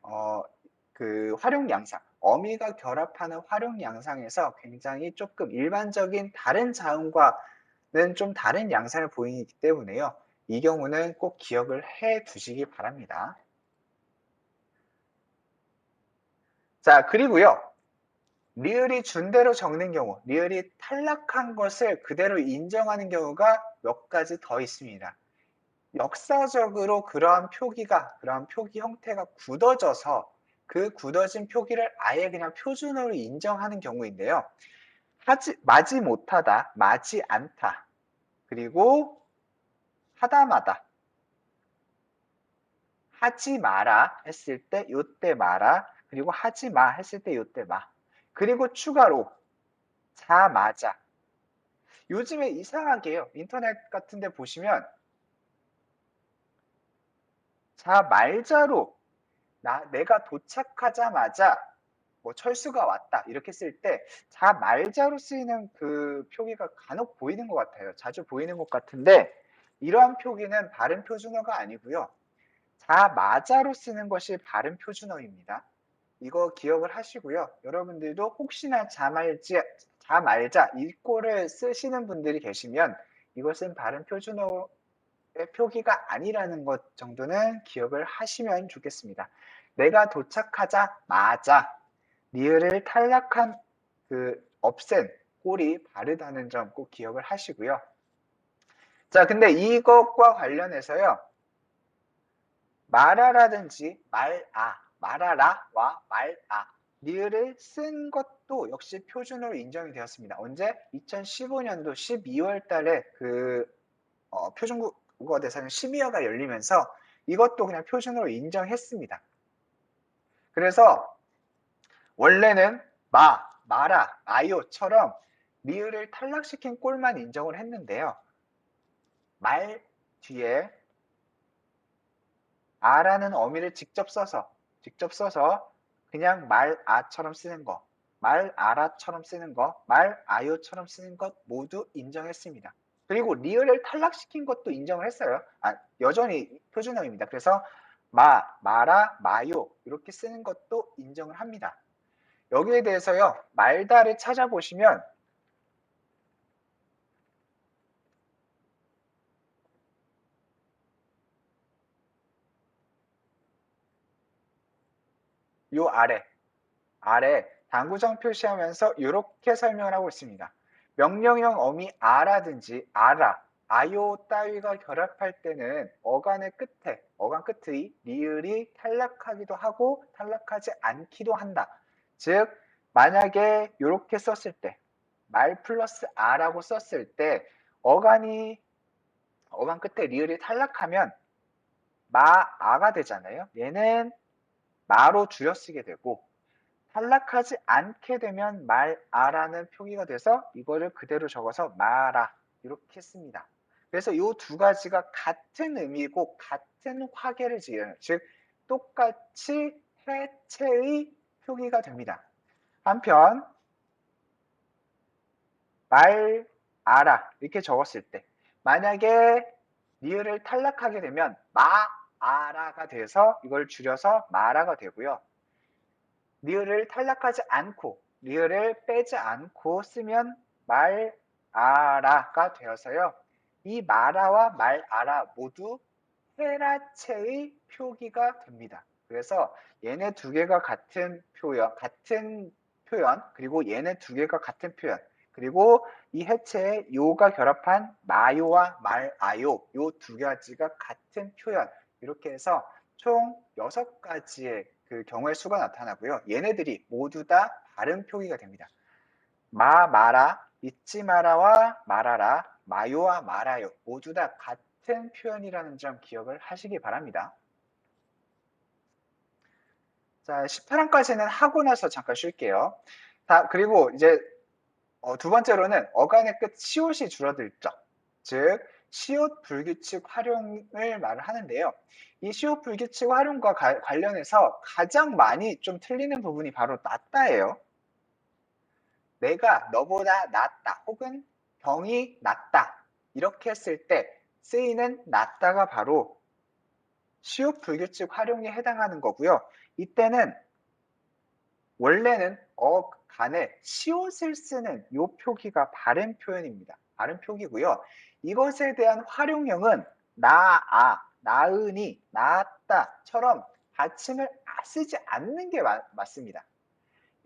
그 활용 양상, 어미가 결합하는 활용 양상에서 굉장히 조금 일반적인 다른 자음과는 좀 다른 양상을 보이기 때문에요. 이 경우는 꼭 기억을 해 두시기 바랍니다. 자, 그리고요. 리을이 준대로 적는 경우, 리을이 탈락한 것을 그대로 인정하는 경우가 몇 가지 더 있습니다. 역사적으로 그러한 표기 형태가 굳어져서 그 굳어진 표기를 아예 그냥 표준어로 인정하는 경우인데요. 마지 못하다, 마지 않다, 그리고 하다마다, 하지 마라 했을 때 요때 마라, 그리고 하지 마 했을 때 요때 마, 그리고 추가로 자마자. 요즘에 이상하게요. 인터넷 같은 데 보시면 자말자로 내가 도착하자마자 뭐 철수가 왔다 이렇게 쓸 때 자말자로 쓰이는 그 표기가 간혹 보이는 것 같아요. 자주 보이는 것 같은데 이러한 표기는 바른 표준어가 아니고요. 자마자로 쓰는 것이 바른 표준어입니다. 이거 기억을 하시고요. 여러분들도 혹시나 자말자 이 꼴을 쓰시는 분들이 계시면 이것은 바른 표준어의 표기가 아니라는 것 정도는 기억을 하시면 좋겠습니다. 내가 도착하자마자 리을을 탈락한 없앤 꼴이 바르다는 점 꼭 기억을 하시고요. 자, 근데 이것과 관련해서요. 마라라든지 마라라와 말아 리을을 쓴 것도 역시 표준어로 인정이 되었습니다. 언제? 2015년도 12월 달에 표준국어 대사전 심의어가 열리면서 이것도 그냥 표준어로 인정했습니다. 그래서 원래는 마라, 마요처럼 리을을 탈락시킨 꼴만 인정을 했는데요. 말 뒤에 아라는 어미를 직접 써서 그냥 말아처럼 쓰는 거, 말아라처럼 쓰는 거, 말아요처럼 쓰는 것 모두 인정했습니다. 그리고 리을을 탈락시킨 것도 인정을 했어요. 여전히 표준어입니다. 그래서 마라, 마요 이렇게 쓰는 것도 인정을 합니다. 여기에 대해서요. 말다를 찾아보시면 요 아래 당구장 표시하면서 이렇게 설명을 하고 있습니다. 명령형 어미 아라든지 아라, 아요 따위가 결합할 때는 어간 끝의 리을이 탈락하기도 하고 탈락하지 않기도 한다. 즉 만약에 이렇게 썼을 때 말 플러스 아라고 썼을 때 어간 끝에 리을이 탈락하면 마아가 되잖아요. 얘는 마로 줄여 쓰게 되고 탈락하지 않게 되면 말아라는 표기가 돼서 이거를 그대로 적어서 마라 이렇게 씁니다. 그래서 이 두 가지가 같은 의미고 같은 화계를 지어요. 즉 똑같이 해체의 표기가 됩니다. 한편 말아라 이렇게 적었을 때 만약에 리을을 탈락하게 되면 마아라가 돼서 이걸 줄여서 마라가 되고요. 리을을 탈락하지 않고 리을을 빼지 않고 쓰면 말아라가 되어서요. 이 마라와 말아라 모두 헤라체의 표기가 됩니다. 그래서 얘네 두 개가 같은 표현, 그리고 얘네 두 개가 같은 표현, 그리고 이 해체에 요가 결합한 마요와 말아요, 요 두 가지가 같은 표현, 이렇게 해서 총 6가지의 그 경우의 수가 나타나고요. 얘네들이 모두 다 다른 표기가 됩니다. 마라, 잊지 마라와 말아라, 마요와 말아요 모두 다 같은 표현이라는 점 기억을 하시기 바랍니다. 자, 18항까지는 하고 나서 잠깐 쉴게요. 그리고 이제 두 번째로는 어간의 끝 시옷이 줄어들죠. 즉 시옷 불규칙 활용을 말을 하는데요. 이 시옷 불규칙 활용과 관련해서 가장 많이 좀 틀리는 부분이 바로 낫다예요. 내가 너보다 낫다 혹은 병이 낫다 이렇게 했을 때 쓰이는 낫다가 바로 시옷 불규칙 활용에 해당하는 거고요. 이때는 원래는 어간에 시옷을 쓰는 이 표기가 바른 표현입니다. 바른 표기고요. 이것에 대한 활용형은 나아, 나으니, 나았다처럼 받침을 쓰지 않는 게 맞습니다.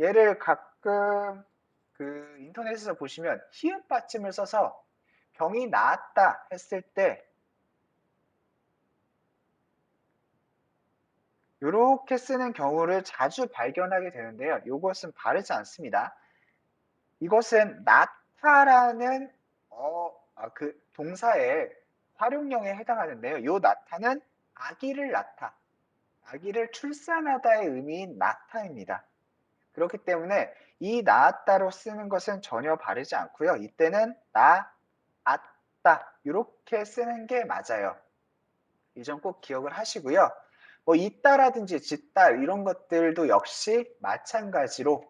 얘를 가끔 그 인터넷에서 보시면 히읗 받침을 써서 병이 나았다 했을 때 이렇게 쓰는 경우를 자주 발견하게 되는데요. 이것은 바르지 않습니다. 이것은 나타라는 그 동사의 활용형에 해당하는데요. 이 나타는 아기를 낳다, 아기를 출산하다의 의미인 나타입니다. 그렇기 때문에 이 나았다로 쓰는 것은 전혀 바르지 않고요. 이때는 나았다 이렇게 쓰는 게 맞아요. 이 점 꼭 기억을 하시고요. 뭐 있다라든지 짓다 이런 것들도 역시 마찬가지로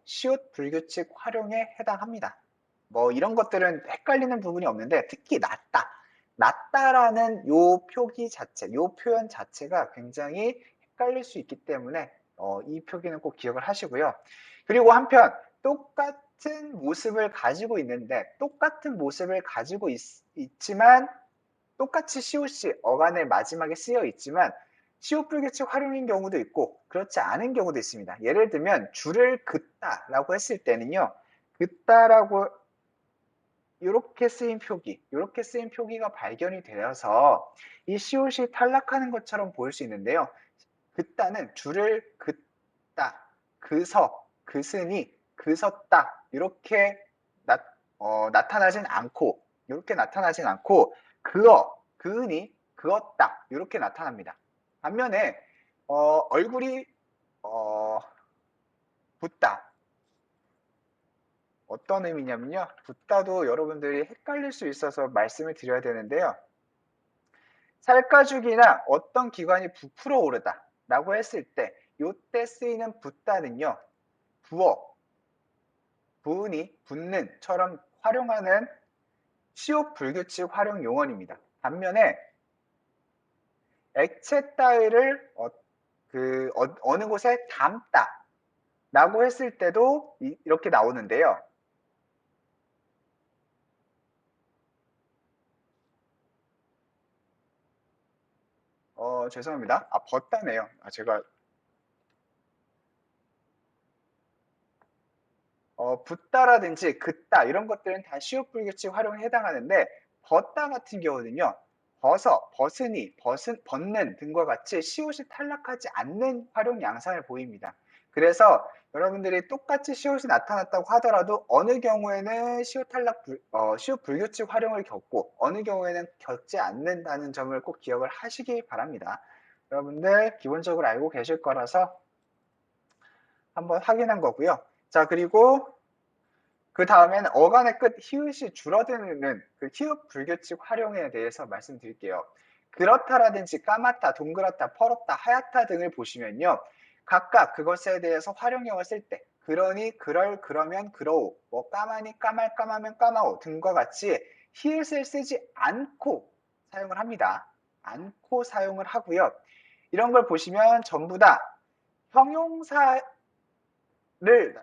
시옷 불규칙 활용에 해당합니다. 뭐 이런 것들은 헷갈리는 부분이 없는데 특히 낫다라는 요 표기 자체, 요 표현 자체가 굉장히 헷갈릴 수 있기 때문에 이 표기는 꼭 기억을 하시고요. 그리고 한편 똑같은 모습을 가지고 있는데 똑같은 모습을 가지고 있지만 똑같이 시옷이 어간의 마지막에 쓰여 있지만 시옷 불규칙 활용인 경우도 있고 그렇지 않은 경우도 있습니다. 예를 들면 줄을 긋다라고 했을 때는요. 긋다라고 이렇게 쓰인 표기가 발견이 되어서 이 시옷이 탈락하는 것처럼 보일 수 있는데요. 긋다는 줄을 긋다, 그서, 그으니, 그섰다 이렇게 나타나진 않고 그으니, 그었다 이렇게 나타납니다. 반면에 얼굴이 붓다 어떤 의미냐면요. 붓다도 여러분들이 헷갈릴 수 있어서 말씀을 드려야 되는데요. 살가죽이나 어떤 기관이 부풀어 오르다 라고 했을 때 요때 쓰이는 붓다는요. 부어, 부으니, 붓는처럼 활용하는 시옷 불규칙 활용 용언입니다. 반면에 액체 따위를 어느 곳에 담다 라고 했을 때도 이렇게 나오는데요. 죄송합니다. 벗다네요. 제가 붓다라든지 긋다 이런 것들은 다 시옷 불규칙 활용에 해당하는데 벗다 같은 경우는요. 벗으니, 벗는 등과 같이 시옷이 탈락하지 않는 활용 양상을 보입니다. 그래서 여러분들이 똑같이 시옷이 나타났다고 하더라도 어느 경우에는 시옷 불규칙 활용을 겪고 어느 경우에는 겪지 않는다는 점을 꼭 기억을 하시기 바랍니다. 여러분들 기본적으로 알고 계실 거라서 한번 확인한 거고요. 자, 그리고 그 다음에는 어간의 끝 히읗이 줄어드는 그 히읗 불규칙 활용에 대해서 말씀드릴게요. 그렇다라든지 까맣다, 동그랗다, 퍼렇다, 하얗다 등을 보시면요. 각각 그것에 대해서 활용형을 쓸 때, 그러니, 그럴, 그러면, 그러오, 뭐 까마니, 까말, 까마면, 까마오 등과 같이 히읗을 쓰지 않고 사용을 합니다. 않고 사용을 하고요. 이런 걸 보시면 전부 다 형용사를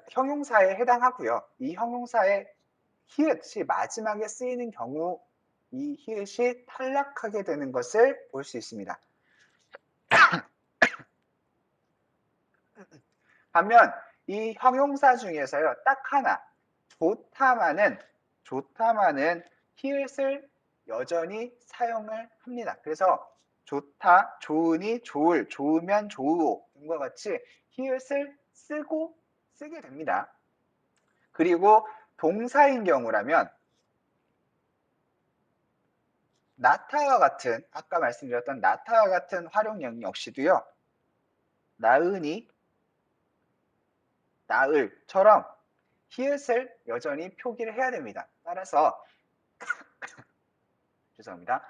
형용사에 해당하고요. 이 형용사의 히읗이 마지막에 쓰이는 경우 이 히읗이 탈락하게 되는 것을 볼 수 있습니다. 반면 이 형용사 중에서요, 딱 하나 좋다만은 히읗을 여전히 사용을 합니다. 그래서 좋다, 좋으니, 좋을, 좋으면, 좋으오 등과 같이 히읗을 쓰게 됩니다. 그리고 동사인 경우라면 나타와 같은, 아까 말씀드렸던 나타와 같은 활용형 역시도요, 나으니, 나을처럼 히읗을 여전히 표기를 해야 됩니다. 따라서 죄송합니다.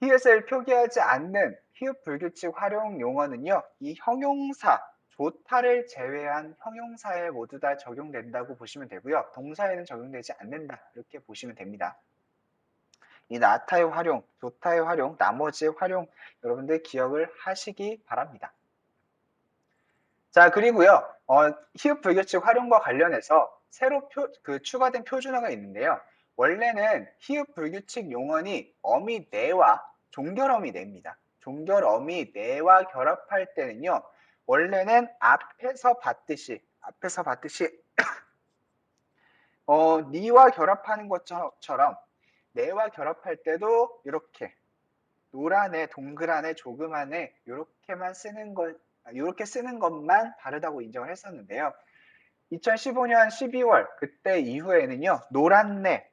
히읗을 표기하지 않는 히읗 불규칙 활용 용어는요, 이 형용사 좋다를 제외한 형용사에 모두 다 적용된다고 보시면 되고요. 동사에는 적용되지 않는다 이렇게 보시면 됩니다. 이 나타의 활용, 좋다의 활용, 나머지의 활용 여러분들 기억을 하시기 바랍니다. 자, 그리고요. 히읗 불규칙 활용과 관련해서 새로 추가된 표준어가 있는데요. 원래는 히읗 불규칙 용언이 어미 내와 종결어미 내입니다. 종결어미 내와 결합할 때는요. 원래는 앞에서 봤듯이 니와 결합하는 것처럼 내와 결합할 때도 이렇게 노란 애, 동그란 애, 조그만 애 이렇게 쓰는 것만 다르다고 인정을 했었는데요. 2015년 12월 그때 이후에는요. 노란 애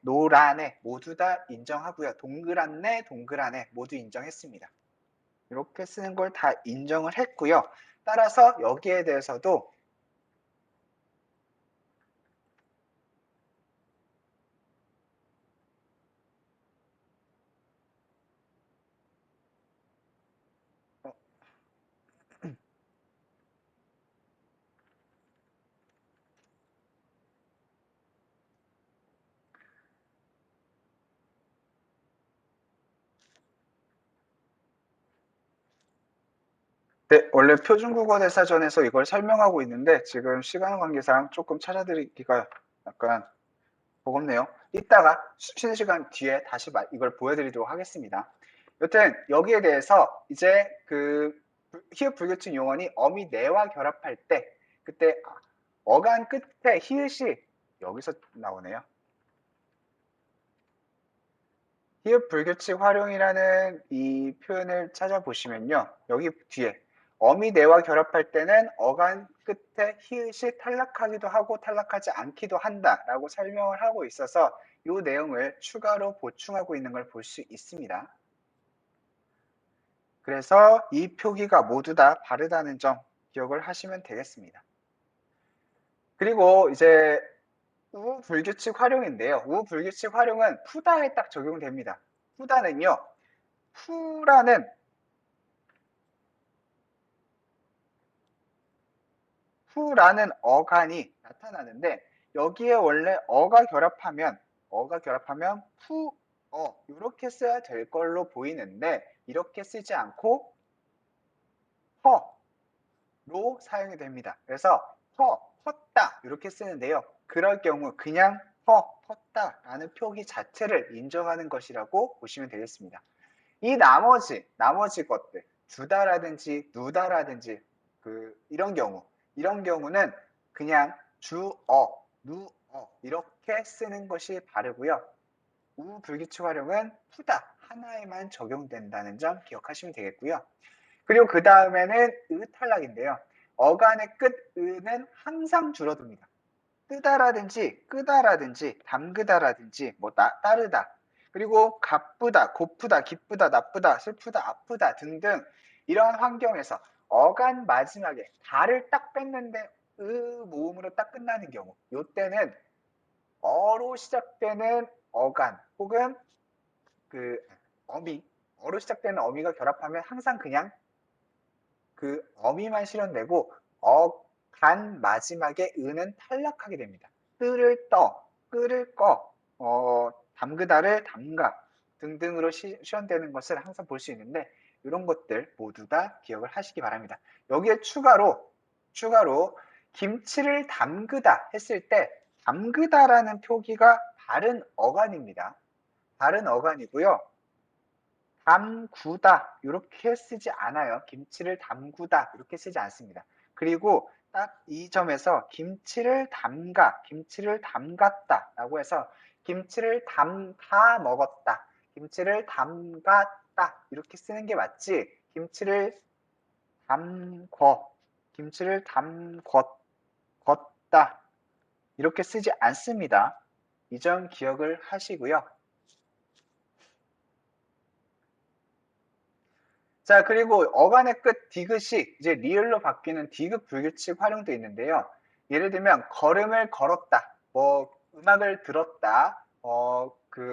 모두 다 인정하고요. 동그란 애 모두 인정했습니다. 이렇게 쓰는 걸 다 인정을 했고요. 따라서 여기에 대해서도 네, 원래 표준국어대사전에서 이걸 설명하고 있는데 지금 시간 관계상 조금 찾아드리기가 약간 버겁네요. 이따가 쉬는 시간 뒤에 다시 이걸 보여드리도록 하겠습니다. 여튼 여기에 대해서 이제 그 히읗 불규칙 용언이 어미 내와 결합할 때 그때 어간 끝에 히읗이 여기서 나오네요. 히읗 불규칙 활용이라는 이 표현을 찾아보시면요. 여기 뒤에 어미 내와 결합할 때는 어간 끝에 히읗이 탈락하기도 하고 탈락하지 않기도 한다라고 설명을 하고 있어서 이 내용을 추가로 보충하고 있는 걸 볼 수 있습니다. 그래서 이 표기가 모두 다 다르다는 점 기억을 하시면 되겠습니다. 그리고 이제 우불규칙 활용인데요. 우불규칙 활용은 푸다에 딱 적용됩니다. 푸다는요. 푸라는 어간이 나타나는데 여기에 원래 어가 결합하면 푸어 이렇게 써야 될 걸로 보이는데 이렇게 쓰지 않고 허로 사용이 됩니다. 그래서 텄다 이렇게 쓰는데요. 그럴 경우 그냥 텄다라는 표기 자체를 인정하는 것이라고 보시면 되겠습니다. 이 나머지 것들 주다라든지 누다라든지 이런 경우는 그냥 주어, 누어 이렇게 쓰는 것이 바르고요. 우불규칙 활용은 푸다 하나에만 적용된다는 점 기억하시면 되겠고요. 그리고 그 다음에는 탈락인데요. 어간의 끝 으는 항상 줄어듭니다. 뜨다라든지 끄다라든지 담그다라든지 뭐 따르다 그리고 가쁘다, 고프다, 기쁘다, 나쁘다, 슬프다, 아프다 등등 이런 환경에서 어간 마지막에 다를 딱 뺐는데 모음으로 딱 끝나는 경우, 요때는 어로 시작되는 어간 혹은 그 어미, 어로 시작되는 어미가 결합하면 항상 그냥 그 어미만 실현되고 어간 마지막에 은은 탈락하게 됩니다. 뜨를 떠, 끓을 꺼, 담그다를 담가 등등으로 시현되는 것을 항상 볼 수 있는데 이런 것들 모두 다 기억을 하시기 바랍니다. 여기에 추가로 김치를 담그다 했을 때 담그다라는 표기가 바른 어간입니다. 바른 어간이고요. 담구다 이렇게 쓰지 않아요. 김치를 담구다 이렇게 쓰지 않습니다. 그리고 딱 이 점에서 김치를 담가, 김치를 담갔다 라고 해서 김치를 담가 먹었다, 김치를 담갔다 이렇게 쓰는 게 맞지, 김치를 담궈, 김치를 담궜다 이렇게 쓰지 않습니다. 이 점 기억을 하시고요. 자, 그리고 어간의 끝 디귿이 이제 리을로 바뀌는 디귿 불규칙 활용도 있는데요. 예를 들면 걸음을 걸었다, 뭐 음악을 들었다,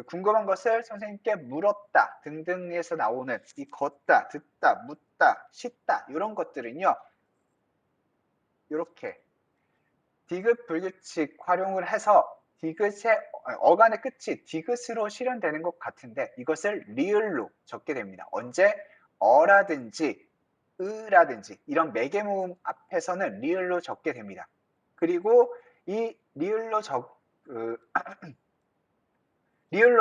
궁금한 것을 선생님께 물었다 등등에서 나오는 이 걷다, 듣다, 묻다, 씻다 이런 것들은요. 이렇게 디귿 불규칙 활용을 해서 디귿의 어간의 끝이 디귿으로 실현되는 것 같은데 이것을 리을로 적게 됩니다. 언제? 어라든지 으라든지 이런 매개모음 앞에서는 리을로 적게 됩니다. 그리고 이 리을로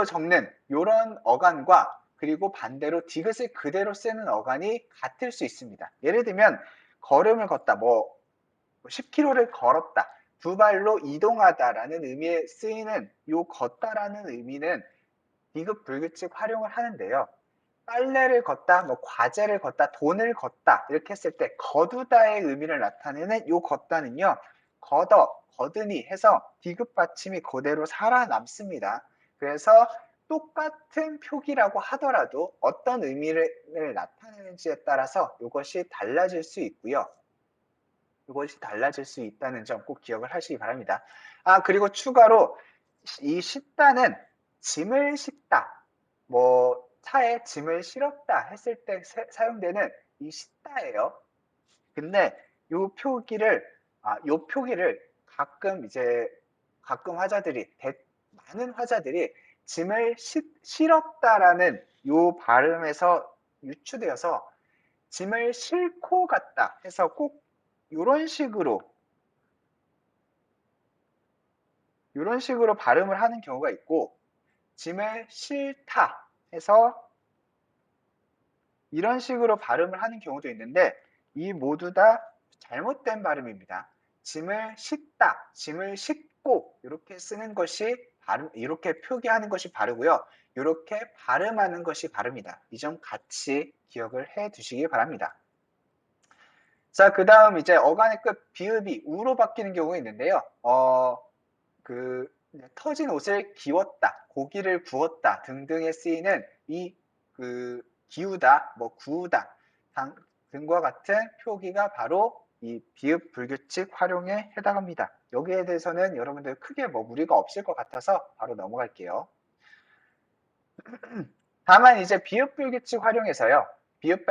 적는 이런 어간과 그리고 반대로 디귿을 그대로 쓰는 어간이 같을 수 있습니다. 예를 들면 걸음을 걷다, 10km를 걸었다, 두 발로 이동하다라는 의미에 쓰이는 요 걷다라는 의미는 디귿 불규칙 활용을 하는데요. 빨래를 걷다, 과제를 걷다, 돈을 걷다 이렇게 했을 때 거두다의 의미를 나타내는 요 걷다는요. 거드니 해서 디귿 받침이 그대로 살아남습니다. 그래서 똑같은 표기라고 하더라도 어떤 의미를 나타내는지에 따라서 이것이 달라질 수 있고요. 이것이 달라질 수 있다는 점 꼭 기억을 하시기 바랍니다. 그리고 추가로 이 싣다는 짐을 싣다, 차에 짐을 실었다 했을 때 사용되는 이 싣다예요. 근데 요 표기를 가끔 많은 화자들이 짐을 실었다라는 요 발음에서 유추되어서 짐을 싣고 갔다 해서 꼭 이런 식으로 발음을 하는 경우가 있고, 짐을 싫다 해서 이런 식으로 발음을 하는 경우도 있는데 이 모두 다 잘못된 발음입니다. 짐을 싣다, 짐을 싣고 이렇게 쓰는 것이 이렇게 표기하는 것이 바르고요. 이렇게 발음하는 것이 바릅니다. 이 점 같이 기억을 해 두시기 바랍니다. 자, 그 다음 이제 어간의 끝 비읍이 우로 바뀌는 경우가 있는데요. 터진 옷을 기웠다, 고기를 구웠다 등등에 쓰이는 이 기우다, 구우다 등과 같은 표기가 바로 이 비읍 불규칙 활용에 해당합니다. 여기에 대해서는 여러분들 크게 무리가 없을 것 같아서 바로 넘어갈게요. 다만 이제 비읍 불규칙 활용에서요. 비읍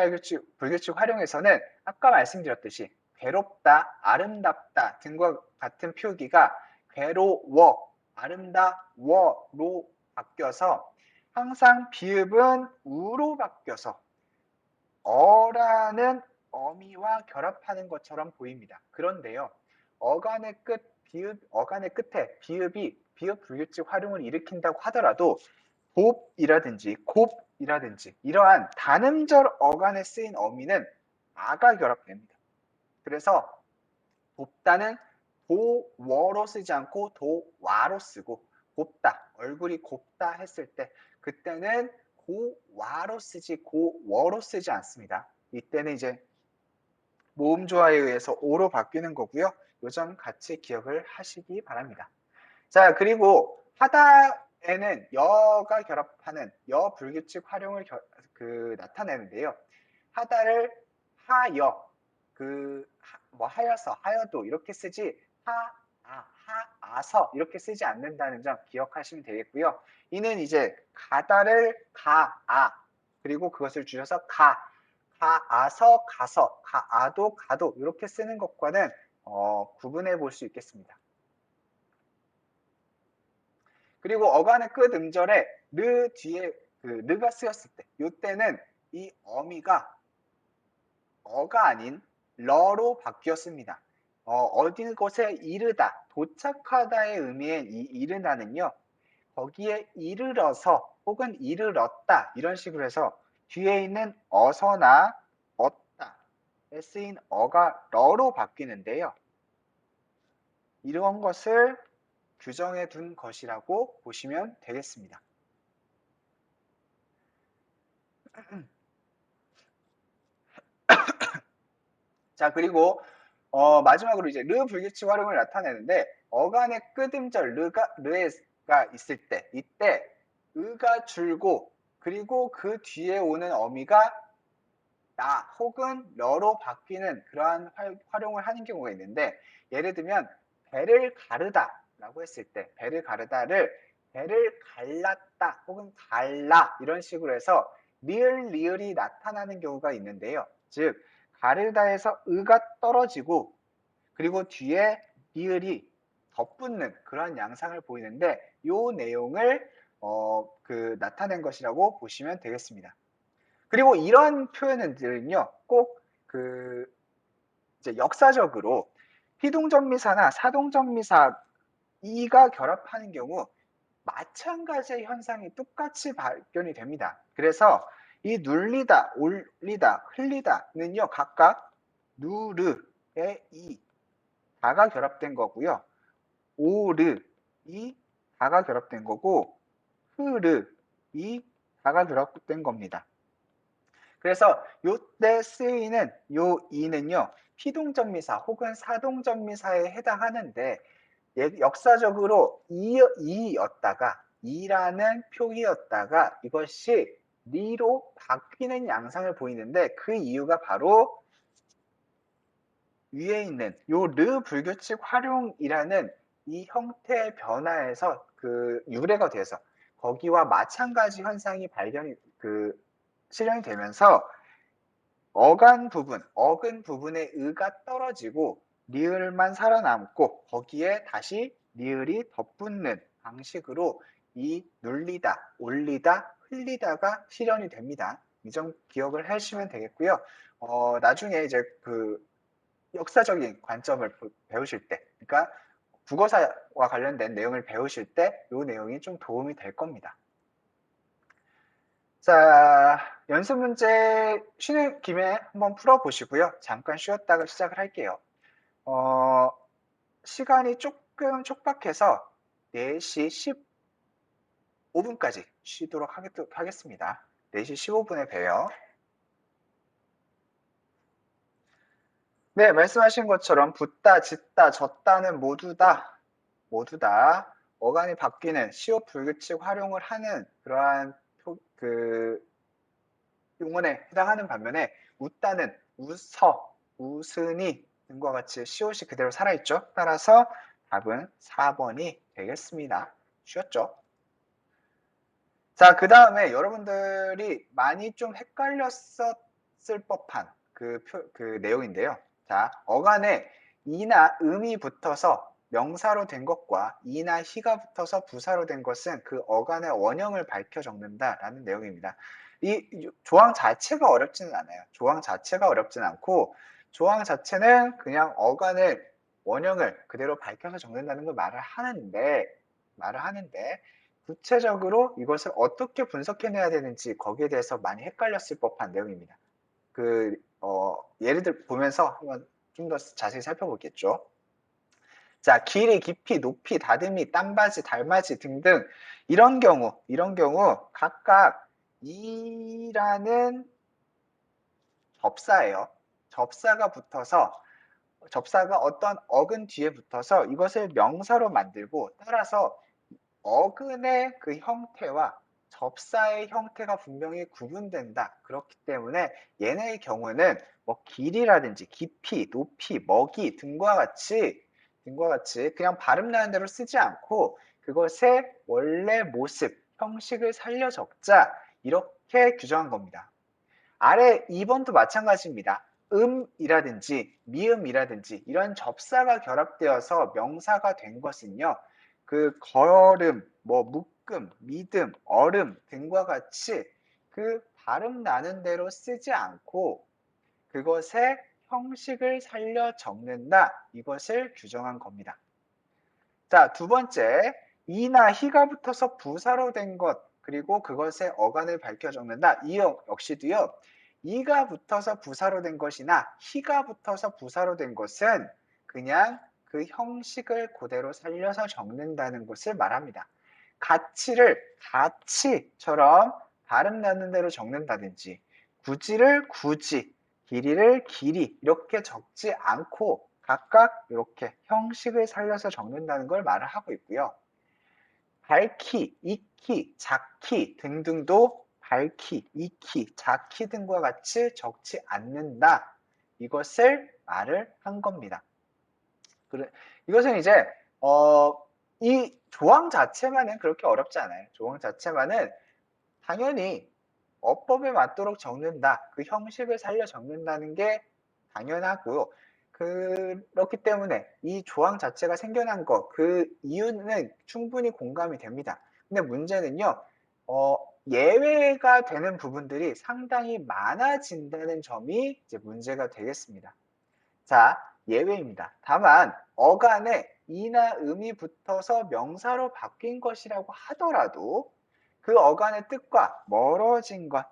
불규칙 활용에서는 아까 말씀드렸듯이 괴롭다, 아름답다 등과 같은 표기가 괴로워, 아름다워로 바뀌어서 항상 비읍은 우로 바뀌어서 어라는 어미와 결합하는 것처럼 보입니다. 그런데요. 어간의 끝에 비읍이 비읍 불규칙 활용을 일으킨다고 하더라도 곱이라든지 이러한 단음절 어간에 쓰인 어미는 아가 결합됩니다. 그래서 곱다는 도워로 쓰지 않고 도와로 쓰고, 곱다, 얼굴이 곱다 했을 때 그때는 고와로 쓰지 고워로 쓰지 않습니다. 이때는 이제 모음 조화에 의해서 오로 바뀌는 거고요. 요 점 같이 기억을 하시기 바랍니다. 자, 그리고 하다에는 여가 결합하는 여 불규칙 활용을 나타내는데요. 하다를 하여, 뭐 하여서, 하여도 이렇게 쓰지 아서 이렇게 쓰지 않는다는 점 기억하시면 되겠고요. 이는 이제 가다를 그리고 그것을 줄여서 가아서, 가서, 가아도, 가도 이렇게 쓰는 것과는 구분해 볼 수 있겠습니다. 그리고 어간의 끝 음절에 르 뒤에 르가 쓰였을 때, 이때는 이 어미가 어가 아닌 러로 바뀌었습니다. 어디 곳에 이르다, 도착하다의 의미의 이 이르다는요, 거기에 이르러서 혹은 이르렀다 이런 식으로 해서 뒤에 있는 어서나 얻다에 쓰인 어가 러로 바뀌는데요. 이런 것을 규정해 둔 것이라고 보시면 되겠습니다. 자, 그리고 마지막으로 이제 르 불규칙 활용을 나타내는데 어간의 끝음절 르가 있을 때 이때 의가 줄고 그리고 그 뒤에 오는 어미가 나 혹은 러로 바뀌는 그러한 활용을 하는 경우가 있는데 예를 들면 배를 가르다 라고 했을 때 배를 가르다를 배를 갈랐다 혹은 갈라 이런 식으로 해서 리을이 나타나는 경우가 있는데요. 즉 가르다에서 의가 떨어지고 그리고 뒤에 리을이 덧붙는 그런 양상을 보이는데 이 내용을 나타낸 것이라고 보시면 되겠습니다. 그리고 이런 표현들은요, 꼭 이제 역사적으로 피동전미사나 사동전미사 이가 결합하는 경우 마찬가지의 현상이 똑같이 발견이 됩니다. 그래서 이 눌리다, 올리다, 흘리다는요, 각각 누르의 이 다가 결합된 거고요. 오르 이 다가 결합된 거고 흐르 이 다가 결합된 겁니다. 그래서 요때 쓰이는 요 이는요 피동전미사 혹은 사동전미사에 해당하는데 역사적으로 이였다가 이라는 표기였다가 이것이 리로 바뀌는 양상을 보이는데 그 이유가 바로 위에 있는 요 르 불규칙 활용이라는 이 형태의 변화에서 유래가 돼서 거기와 마찬가지 현상이 실현이 되면서 어근 부분의 의가 떨어지고 리을만 살아남고 거기에 다시 리을이 덧붙는 방식으로 이 눌리다, 올리다, 흘리다가 실현이 됩니다. 이 점 기억을 하시면 되겠고요. 나중에 이제 역사적인 관점을 배우실 때, 그러니까 국어사와 관련된 내용을 배우실 때 이 내용이 좀 도움이 될 겁니다. 자, 연습 문제 쉬는 김에 한번 풀어보시고요. 잠깐 쉬었다가 시작을 할게요. 시간이 조금 촉박해서 4시 15분까지 쉬도록 하겠습니다. 4시 15분에 봬요. 네, 말씀하신 것처럼 붙다, 짓다, 졌다는 모두 다 어간이 바뀌는 시호 불규칙 활용을 하는 그러한 용언에 해당하는 반면에 웃다는 웃어, 웃으니 등과 같이 시옷이 그대로 살아있죠. 따라서 답은 4번이 되겠습니다. 쉬웠죠? 자, 그 다음에 여러분들이 많이 좀 헷갈렸었을 법한 그 내용인데요. 자, 어간에 이나 음이 붙어서 명사로 된 것과 이나 희가 붙어서 부사로 된 것은 그 어간의 원형을 밝혀 적는다라는 내용입니다. 이 조항 자체가 어렵지는 않아요. 조항 자체가 어렵진 않고 조항 자체는 그냥 어간의 원형을 그대로 밝혀서 적는다는 걸 말을 하는데 구체적으로 이것을 어떻게 분석해내야 되는지 거기에 대해서 많이 헷갈렸을 법한 내용입니다. 예를 들어 보면서 한번 좀 더 자세히 살펴보겠죠. 자, 길이, 깊이, 높이, 다듬이, 땀바지, 달맞이 등등 이런 경우 각각 이라는 접사예요. 접사가 어떤 어근 뒤에 붙어서 이것을 명사로 만들고 따라서 어근의 그 형태와 접사의 형태가 분명히 구분된다. 그렇기 때문에 얘네의 경우는 뭐 길이라든지 깊이, 높이, 먹이 등과 같이 그냥 발음 나는 대로 쓰지 않고 그것의 원래 모습, 형식을 살려 적자 이렇게 규정한 겁니다. 아래 2번도 마찬가지입니다. 음이라든지 미음이라든지 이런 접사가 결합되어서 명사가 된 것은요. 그 걸음, 뭐 묶음, 믿음, 얼음 등과 같이 그 발음 나는 대로 쓰지 않고 그것의 형식을 살려 적는다. 이것을 규정한 겁니다. 자, 두 번째, 이나 희가 붙어서 부사로 된 것, 그리고 그것의 어간을 밝혀 적는다. 이 역시도요, 이가 붙어서 부사로 된 것이나 희가 붙어서 부사로 된 것은 그냥 그 형식을 그대로 살려서 적는다는 것을 말합니다. 가치를 가치처럼 발음 나는 대로 적는다든지, 굳이를 굳이, 길이를 길이 이렇게 적지 않고 각각 이렇게 형식을 살려서 적는다는 걸 말을 하고 있고요. 밝히, 익히, 작히 등등도 밝히, 익히, 작히 등과 같이 적지 않는다. 이것을 말을 한 겁니다. 이것은 이제 이 조항 자체만은 그렇게 어렵지 않아요. 조항 자체만은 당연히 어법에 맞도록 적는다. 그 형식을 살려 적는다는 게 당연하고요. 그렇기 때문에 이 조항 자체가 생겨난 거, 그 이유는 충분히 공감이 됩니다. 근데 문제는요, 예외가 되는 부분들이 상당히 많아진다는 점이 이제 문제가 되겠습니다. 자, 예외입니다. 다만 어간에 이나 음이 붙어서 명사로 바뀐 것이라고 하더라도 그 어간의 뜻과 멀어진 것,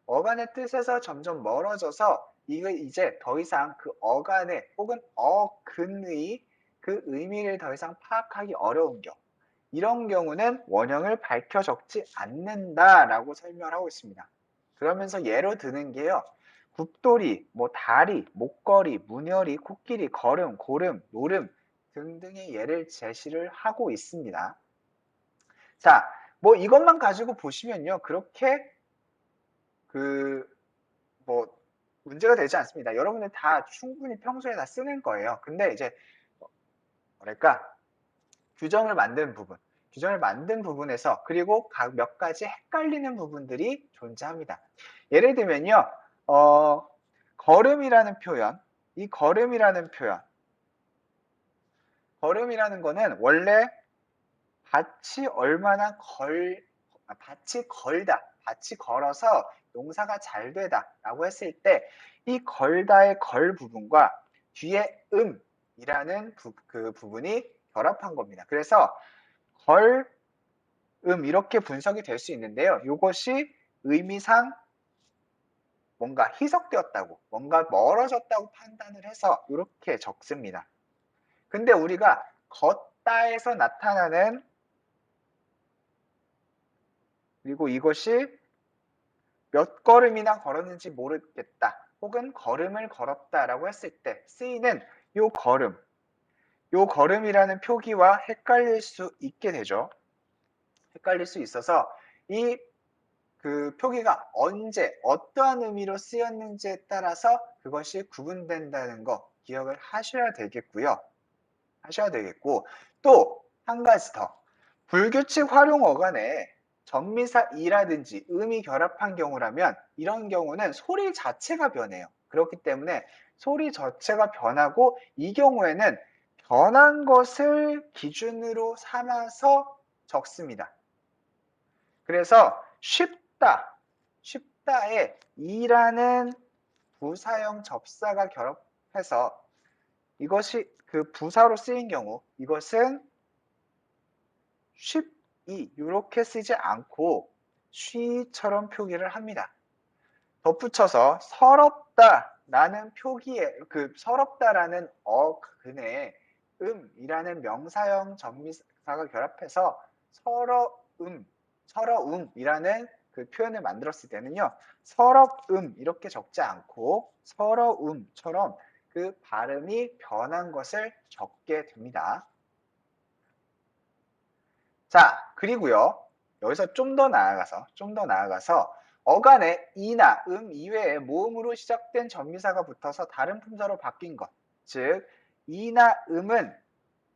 어간의 뜻에서 점점 멀어져서 이거 이제 더 이상 그 어간의 혹은 어근의 그 의미를 더 이상 파악하기 어려운 경우, 이런 경우는 원형을 밝혀 적지 않는다라고 설명하고 있습니다. 그러면서 예로 드는 게요. 굽돌이, 뭐 다리, 목걸이, 문열이, 코끼리, 걸음, 고름, 노름 등등의 예를 제시를 하고 있습니다. 자, 뭐 이것만 가지고 보시면요. 그렇게 뭐 문제가 되지 않습니다. 여러분들 다 충분히 평소에 다 쓰는 거예요. 근데 이제 뭐랄까 규정을 만든 부분에서 그리고 몇 가지 헷갈리는 부분들이 존재합니다. 예를 들면요. 걸음이라는 표현, 이 걸음이라는 거는 원래 밭이 얼마나 밭이 걸어서 농사가 잘 되다라고 했을 때 이 걸다의 걸 부분과 뒤에 음이라는 그 부분이 결합한 겁니다. 그래서 걸, 이렇게 분석이 될 수 있는데요. 이것이 의미상 뭔가 희석되었다고, 뭔가 멀어졌다고 판단을 해서 이렇게 적습니다. 근데 우리가 걷다에서 나타나는 그리고 이것이 몇 걸음이나 걸었는지 모르겠다. 혹은 걸음을 걸었다라고 했을 때 쓰이는 요 걸음이라는 표기와 헷갈릴 수 있게 되죠. 헷갈릴 수 있어서 이 그 표기가 언제 어떠한 의미로 쓰였는지에 따라서 그것이 구분된다는 거 기억을 하셔야 되겠고요. 또 한 가지 더. 불규칙 활용 어간에 전미사 이라든지 음이 결합한 경우라면 이런 경우는 소리 자체가 변해요. 그렇기 때문에 소리 자체가 변하고 이 경우에는 변한 것을 기준으로 삼아서 적습니다. 그래서 쉽다에 이라는 부사형 접사가 결합해서 이것이 그 부사로 쓰인 경우 이것은 쉽이 이렇게 쓰지 않고 쉬처럼 표기를 합니다. 덧붙여서 서럽다라는 표기에 그 서럽다라는 어근에 음이라는 명사형 전미사가 결합해서 서러움이라는 그 표현을 만들었을 때는요. 서럽음 이렇게 적지 않고 서러움처럼 그 발음이 변한 것을 적게 됩니다. 자, 그리고요. 여기서 좀 더 나아가서 어간에 이나 이외에 모음으로 시작된 전미사가 붙어서 다른 품사로 바뀐 것. 즉, 이나 은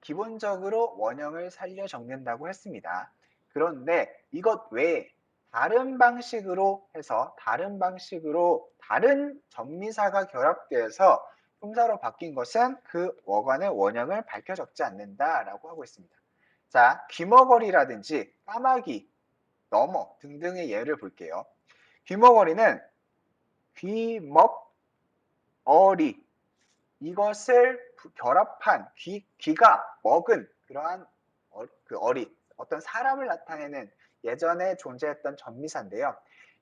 기본적으로 원형을 살려 적는다고 했습니다. 그런데 이것 외에 다른 방식으로 해서 다른 전미사가 결합되어서 품사로 바뀐 것은 그 어간의 원형을 밝혀 적지 않는다라고 하고 있습니다. 자, 귀머거리라든지 까마귀, 넘어 등등의 예를 볼게요. 귀머거리는 귀먹어리, 이것을 결합한 귀가 먹은 그러한 어떤 사람을 나타내는 예전에 존재했던 전미사인데요.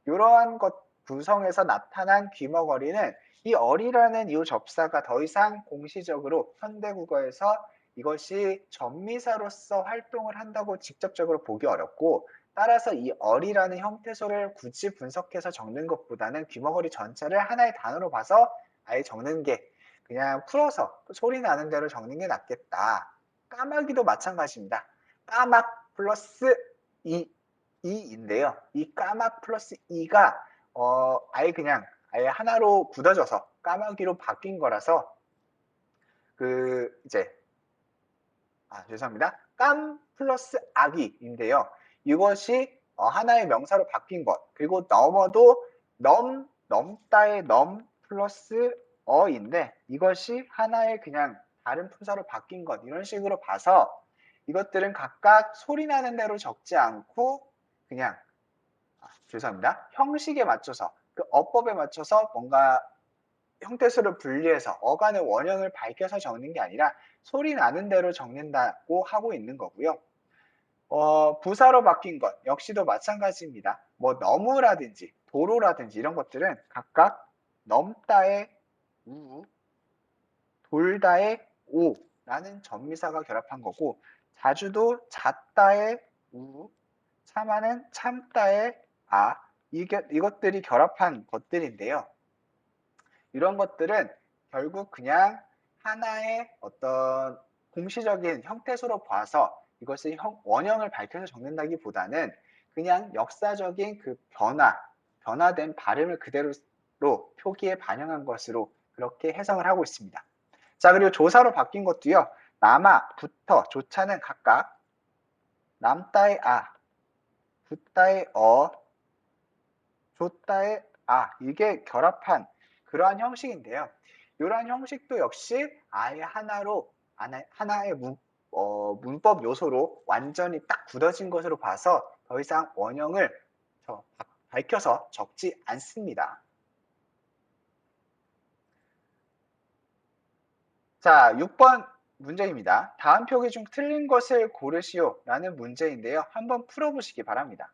이러한 것 구성에서 나타난 귀머거리는 이 어리라는 이 접사가 더 이상 공시적으로 현대국어에서 이것이 전미사로서 활동을 한다고 직접적으로 보기 어렵고, 따라서 이 어리라는 형태소를 굳이 분석해서 적는 것보다는 귀머거리 전체를 하나의 단어로 봐서 아예 적는 게, 그냥 풀어서 소리 나는 대로 적는 게 낫겠다. 까마귀도 마찬가지입니다. 까막 플러스 이인데요. 이 까막 플러스 이가 아예 하나로 굳어져서 까마귀로 바뀐 거라서 죄송합니다. 깜 플러스 아기인데요. 이것이 하나의 명사로 바뀐 것. 그리고 넘어도 넘다의 넘 플러스 어인데 이것이 하나의 그냥 다른 품사로 바뀐 것. 이런 식으로 봐서 이것들은 각각 소리 나는 대로 적지 않고 그냥 죄송합니다. 형식에 맞춰서 그 어법에 맞춰서 뭔가 형태수를 분리해서 어간의 원형을 밝혀서 적는 게 아니라 소리 나는 대로 적는다고 하고 있는 거고요. 부사로 바뀐 것 역시도 마찬가지입니다. 뭐 너무라든지 도로라든지 이런 것들은 각각 넘다의 우, 돌다의 오라는 전미사가 결합한 거고, 자주도 잣다의 우, 참아는 참다의 이것들이 결합한 것들인데요. 이런 것들은 결국 그냥 하나의 어떤 공시적인 형태소로 봐서 이것을 원형을 밝혀서 적는다기보다는 그냥 역사적인 그 변화된 발음을 그대로 표기에 반영한 것으로 그렇게 해석을 하고 있습니다. 자, 그리고 조사로 바뀐 것도요. 남아, 부터, 조차는 각각 남다의 붓다의 조다의 이게 결합한 그러한 형식인데요. 이러한 형식도 역시 아예 하나의 문법 요소로 완전히 딱 굳어진 것으로 봐서 더 이상 원형을 밝혀서 적지 않습니다. 자, 6번 문제입니다. 다음 표기 중 틀린 것을 고르시오 라는 문제인데요. 한번 풀어보시기 바랍니다.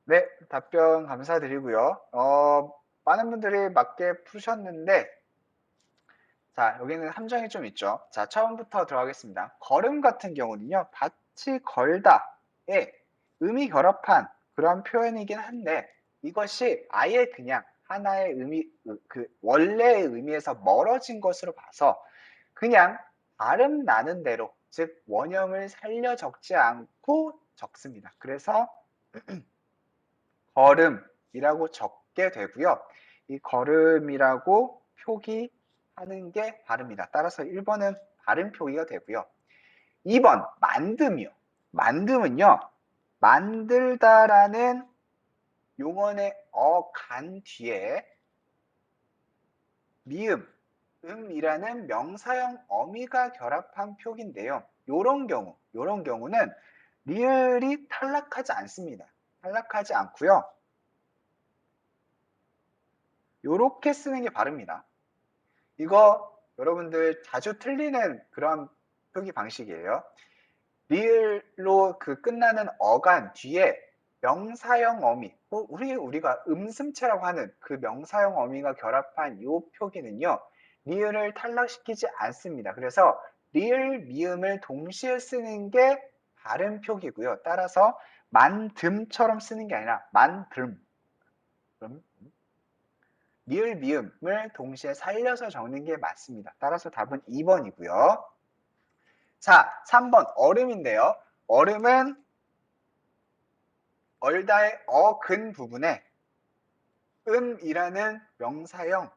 네, 답변 감사드리고요. 많은 분들이 맞게 푸셨는데, 자, 여기는 함정이 좀 있죠. 자, 처음부터 들어가겠습니다. 걸음 같은 경우는요, 밭이 걸다에 음이 결합한 그런 표현이긴 한데, 이것이 아예 그냥 하나의 원래의 의미에서 멀어진 것으로 봐서 그냥 발음 나는 대로, 즉 원형을 살려 적지 않고 적습니다. 그래서 걸음이라고 적게 되고요. 이 걸음이라고 표기 하는 게 발음이다. 따라서 1번은 발음 표기가 되고요. 2번 만듦이요. 만듦은요. 만들다라는 용언의 간 뒤에 미음, 음이라는 명사형 어미가 결합한 표기인데요. 요런 경우는 리을이 탈락하지 않습니다. 탈락하지 않고요. 요렇게 쓰는 게 바릅니다. 이거 여러분들 자주 틀리는 그런 표기 방식이에요. 리을로 끝나는 어간 뒤에 명사형 어미, 우리가 음슴체라고 하는 그 명사형 어미가 결합한 이 표기는요, 리을을 탈락시키지 않습니다. 그래서 리을, 미음을 동시에 쓰는 게 발음 표기고요. 따라서 만듦처럼 쓰는 게 아니라 만듦, 리을, 미음을 동시에 살려서 적는 게 맞습니다. 따라서 답은 2번이고요. 자, 3번 얼음인데요. 얼음은 얼다의 근 부분에 음이라는 명사형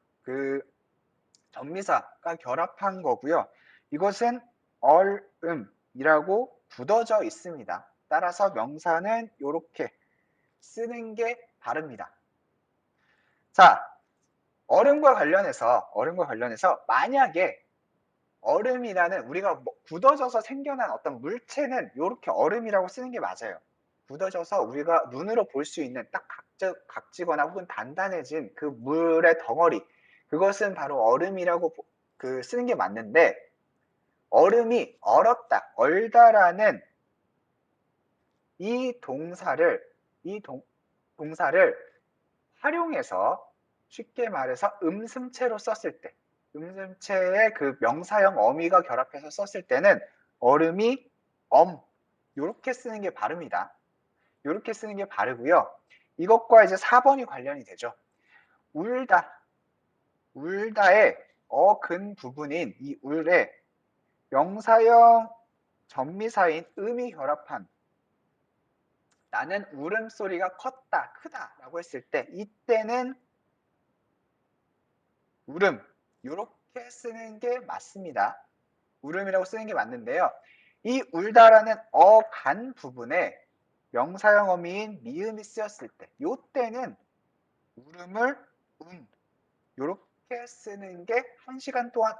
전미사가 결합한 거고요. 이것은 얼음이라고 굳어져 있습니다. 따라서 명사는 이렇게 쓰는 게 바릅니다. 자, 얼음과 관련해서 만약에 얼음이라는 우리가 굳어져서 생겨난 어떤 물체는 이렇게 얼음이라고 쓰는 게 맞아요. 굳어져서 우리가 눈으로 볼 수 있는 딱 각지거나 혹은 단단해진 그 물의 덩어리, 그것은 바로 얼음이라고 쓰는 게 맞는데, 얼음이 얼었다, 얼다라는 이 동사를 활용해서 쉽게 말해서 음슴체로 썼을 때, 음슴체의 그 명사형 어미가 결합해서 썼을 때는 얼음이 요렇게 쓰는 게 바릅니다. 요렇게 쓰는 게 바르고요. 이것과 이제 4번이 관련이 되죠. 울다의 근 부분인 이 울에 명사형 전미사인 음이 결합한, 나는 울음소리가 컸다, 크다 라고 했을 때 이때는 울음, 요렇게 쓰는 게 맞습니다. 울음이라고 쓰는 게 맞는데요. 이 울다라는 간 부분에 명사형 어미인 미음이 쓰였을 때, 요때는 울음을 요렇게 쓰는 게 1시간 동안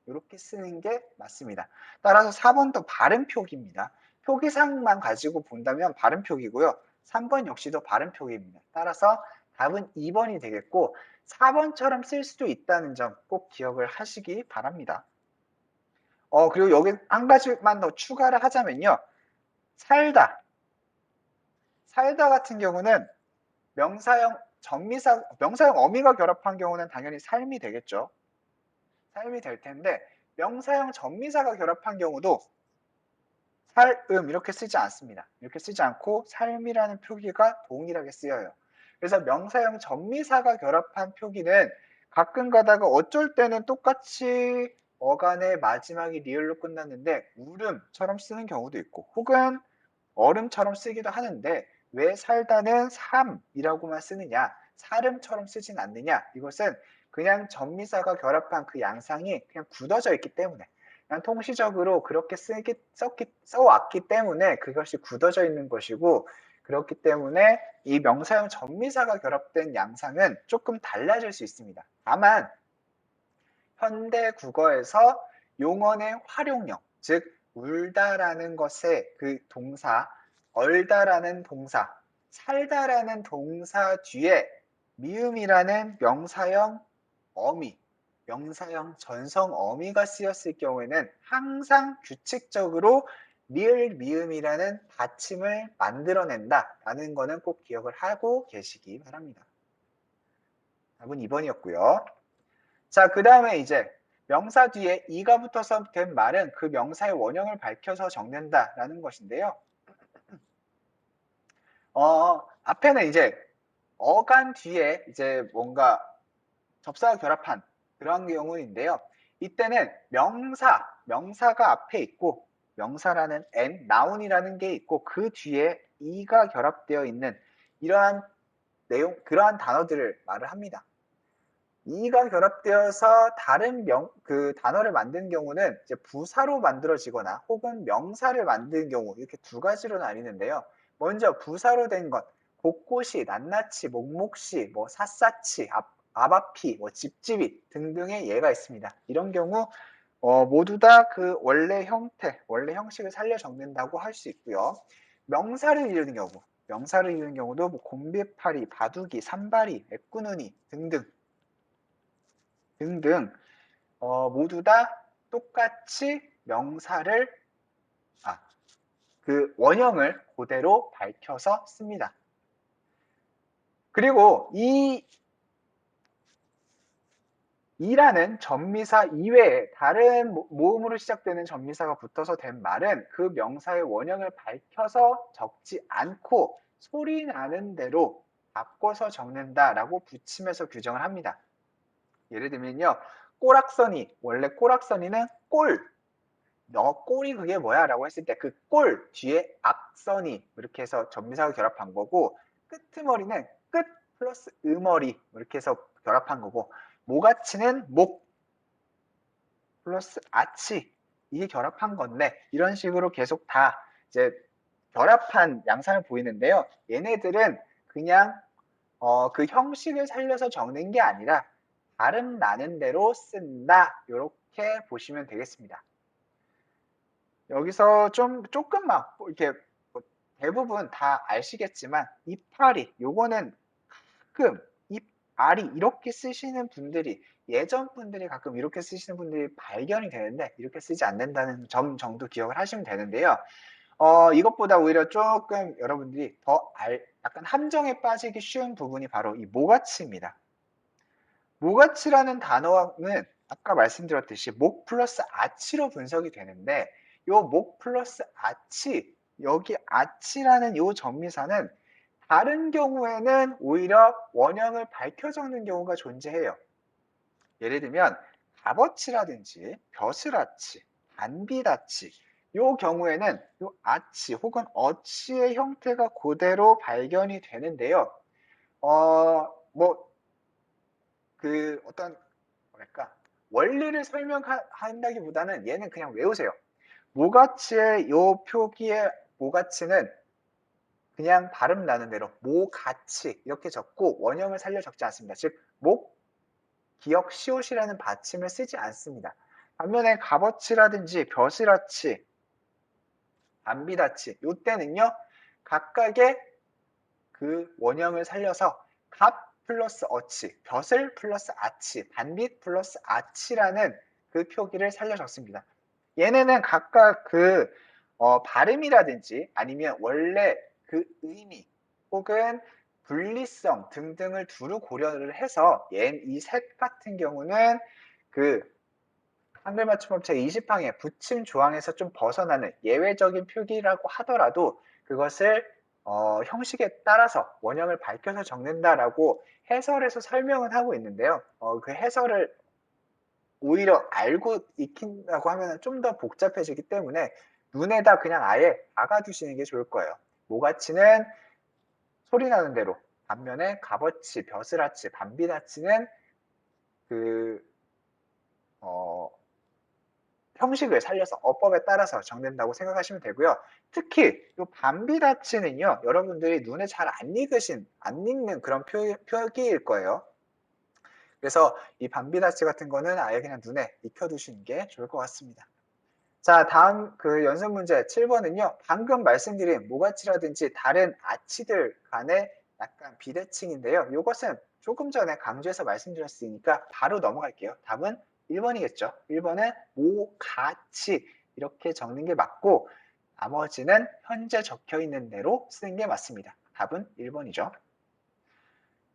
요렇게 쓰는 게 맞습니다. 따라서 4번도 발음 표기입니다. 표기상만 가지고 본다면 발음 표기고요. 3번 역시도 발음 표기입니다. 따라서 답은 2번이 되겠고 4번처럼 쓸 수도 있다는 점 꼭 기억을 하시기 바랍니다. 그리고 여기 한 가지만 더 추가를 하자면요. 살다 같은 경우는 명사형 어미가 결합한 경우는 당연히 삶이 되겠죠. 삶이 될 텐데 명사형 전미사가 결합한 경우도 살음 이렇게 쓰지 않습니다. 이렇게 쓰지 않고 삶이라는 표기가 동일하게 쓰여요. 그래서 명사형 전미사가 결합한 표기는 가끔 가다가 어쩔 때는 똑같이 어간의 마지막이 리을로 끝났는데 울음처럼 쓰는 경우도 있고, 혹은 얼음처럼 쓰기도 하는데 왜 살다는 삶이라고만 쓰느냐, 살음처럼 쓰진 않느냐, 이것은 그냥 전미사가 결합한 그 양상이 그냥 굳어져 있기 때문에, 그냥 통시적으로 그렇게 써왔기 때문에 그것이 굳어져 있는 것이고, 그렇기 때문에 이 명사형 전미사가 결합된 양상은 조금 달라질 수 있습니다. 다만 현대 국어에서 용언의 활용형, 즉 울다라는 것의 그 동사, 얼다라는 동사, 살다라는 동사 뒤에 미음이라는 명사형 어미, 명사형 전성 어미가 쓰였을 경우에는 항상 규칙적으로 리을 미음이라는 받침을 만들어낸다라는 것은 꼭 기억을 하고 계시기 바랍니다. 답은 2번이었고요. 자, 그 다음에 이제 명사 뒤에 이가 붙어서 된 말은 그 명사의 원형을 밝혀서 적는다라는 것인데요. 앞에는 이제 어간 뒤에 이제 뭔가 접사가 결합한 그런 경우인데요. 이때는 명사가 앞에 있고, 명사라는 나운이라는 게 있고, 그 뒤에 이가 결합되어 있는 이러한 그러한 단어들을 말을 합니다. 이가 결합되어서 다른 그 단어를 만든 경우는 이제 부사로 만들어지거나 혹은 명사를 만든 경우 이렇게 두 가지로 나뉘는데요. 먼저 부사로 된 것, 곳곳이, 낱낱이, 몫몫이, 뭐 샅샅이, 앞앞이, 뭐 집집이 등등의 예가 있습니다. 이런 경우 모두 다 그 원래 형태, 원래 형식을 살려 적는다고 할 수 있고요. 명사를 이루는 경우도 뭐 곰비파리, 바둑이, 산발이, 애꾸눈이 등등 모두 다 똑같이 명사를 그 원형을 그대로 밝혀서 씁니다. 그리고 이라는 전미사 이외에 다른 모음으로 시작되는 전미사가 붙어서 된 말은 그 명사의 원형을 밝혀서 적지 않고 소리 나는 대로 바꿔서 적는다라고 붙이면서 규정을 합니다. 예를 들면요. 꼬락서니, 원래 꼬락서니는 너 꼴이 그게 뭐야? 라고 했을 때 그 꼴 뒤에 악서니 이렇게 해서 전미사가 결합한 거고, 끄트머리는 끝 플러스 음머리 이렇게 해서 결합한 거고, 모가치는 목 플러스 아치 이게 결합한 건데, 이런 식으로 계속 다 이제 결합한 양상을 보이는데요. 얘네들은 그냥 그 형식을 살려서 적는 게 아니라 발음 나는 대로 쓴다, 이렇게 보시면 되겠습니다. 여기서 조금 막 이렇게 뭐 대부분 다 아시겠지만 이파리 요거는 가끔 이알이 이렇게 쓰시는 분들이, 예전 분들이 가끔 이렇게 쓰시는 분들이 발견이 되는데 이렇게 쓰지 않는다는 점 정도 기억을 하시면 되는데요. 이것보다 오히려 조금 여러분들이 더 약간 함정에 빠지기 쉬운 부분이 바로 이 모가치입니다. 모가치라는 단어는 아까 말씀드렸듯이 목 플러스 아치로 분석이 되는데, 요 목 플러스 아치, 여기 아치라는 요 전미사는 다른 경우에는 오히려 원형을 밝혀 적는 경우가 존재해요. 예를 들면 값어치라든지 벼슬아치, 단비다치, 요 경우에는 요 아치 혹은 어치의 형태가 그대로 발견이 되는데요. 어떤 뭐랄까 원리를 설명한다기보다는 얘는 그냥 외우세요. 모가치의 요 표기의 모가치는 그냥 발음 나는 대로 모가치 이렇게 적고 원형을 살려 적지 않습니다. 즉 목, 기역, 시옷이라는 받침을 쓰지 않습니다. 반면에 값어치라든지 벼슬아치, 단비다치 요때는요 각각의 그 원형을 살려서 값 플러스 어치, 벼슬 플러스 아치, 단빛 플러스 아치라는 그 표기를 살려 적습니다. 얘네는 각각 그 발음이라든지 아니면 원래 그 의미 혹은 분리성 등등을 두루 고려를 해서 이 셋 같은 경우는 그 한글 맞춤법 제20항의 붙임 조항에서 좀 벗어나는 예외적인 표기라고 하더라도 그것을 형식에 따라서 원형을 밝혀서 적는다라고 해설에서 설명을 하고 있는데요. 그 해설을 오히려 알고 익힌다고 하면 좀 더 복잡해지기 때문에 눈에다 그냥 아예 박아두시는 게 좋을 거예요. 모가치는 소리 나는 대로, 반면에 값어치, 벼슬아치, 반비나치는 그 형식을 살려서 어법에 따라서 적는다고 생각하시면 되고요. 특히 이 반비다치는요, 여러분들이 눈에 잘 안 읽는 그런 표기일 거예요. 그래서 이 반비다치 같은 거는 아예 그냥 눈에 익혀두시는 게 좋을 것 같습니다. 자, 다음 그 연습 문제 7번은요. 방금 말씀드린 모가치라든지 다른 아치들 간의 약간 비대칭인데요. 이것은 조금 전에 강조해서 말씀드렸으니까 바로 넘어갈게요. 답은 1번이겠죠. 1번은 모가치 이렇게 적는 게 맞고, 나머지는 현재 적혀 있는 대로 쓰는 게 맞습니다. 답은 1번이죠.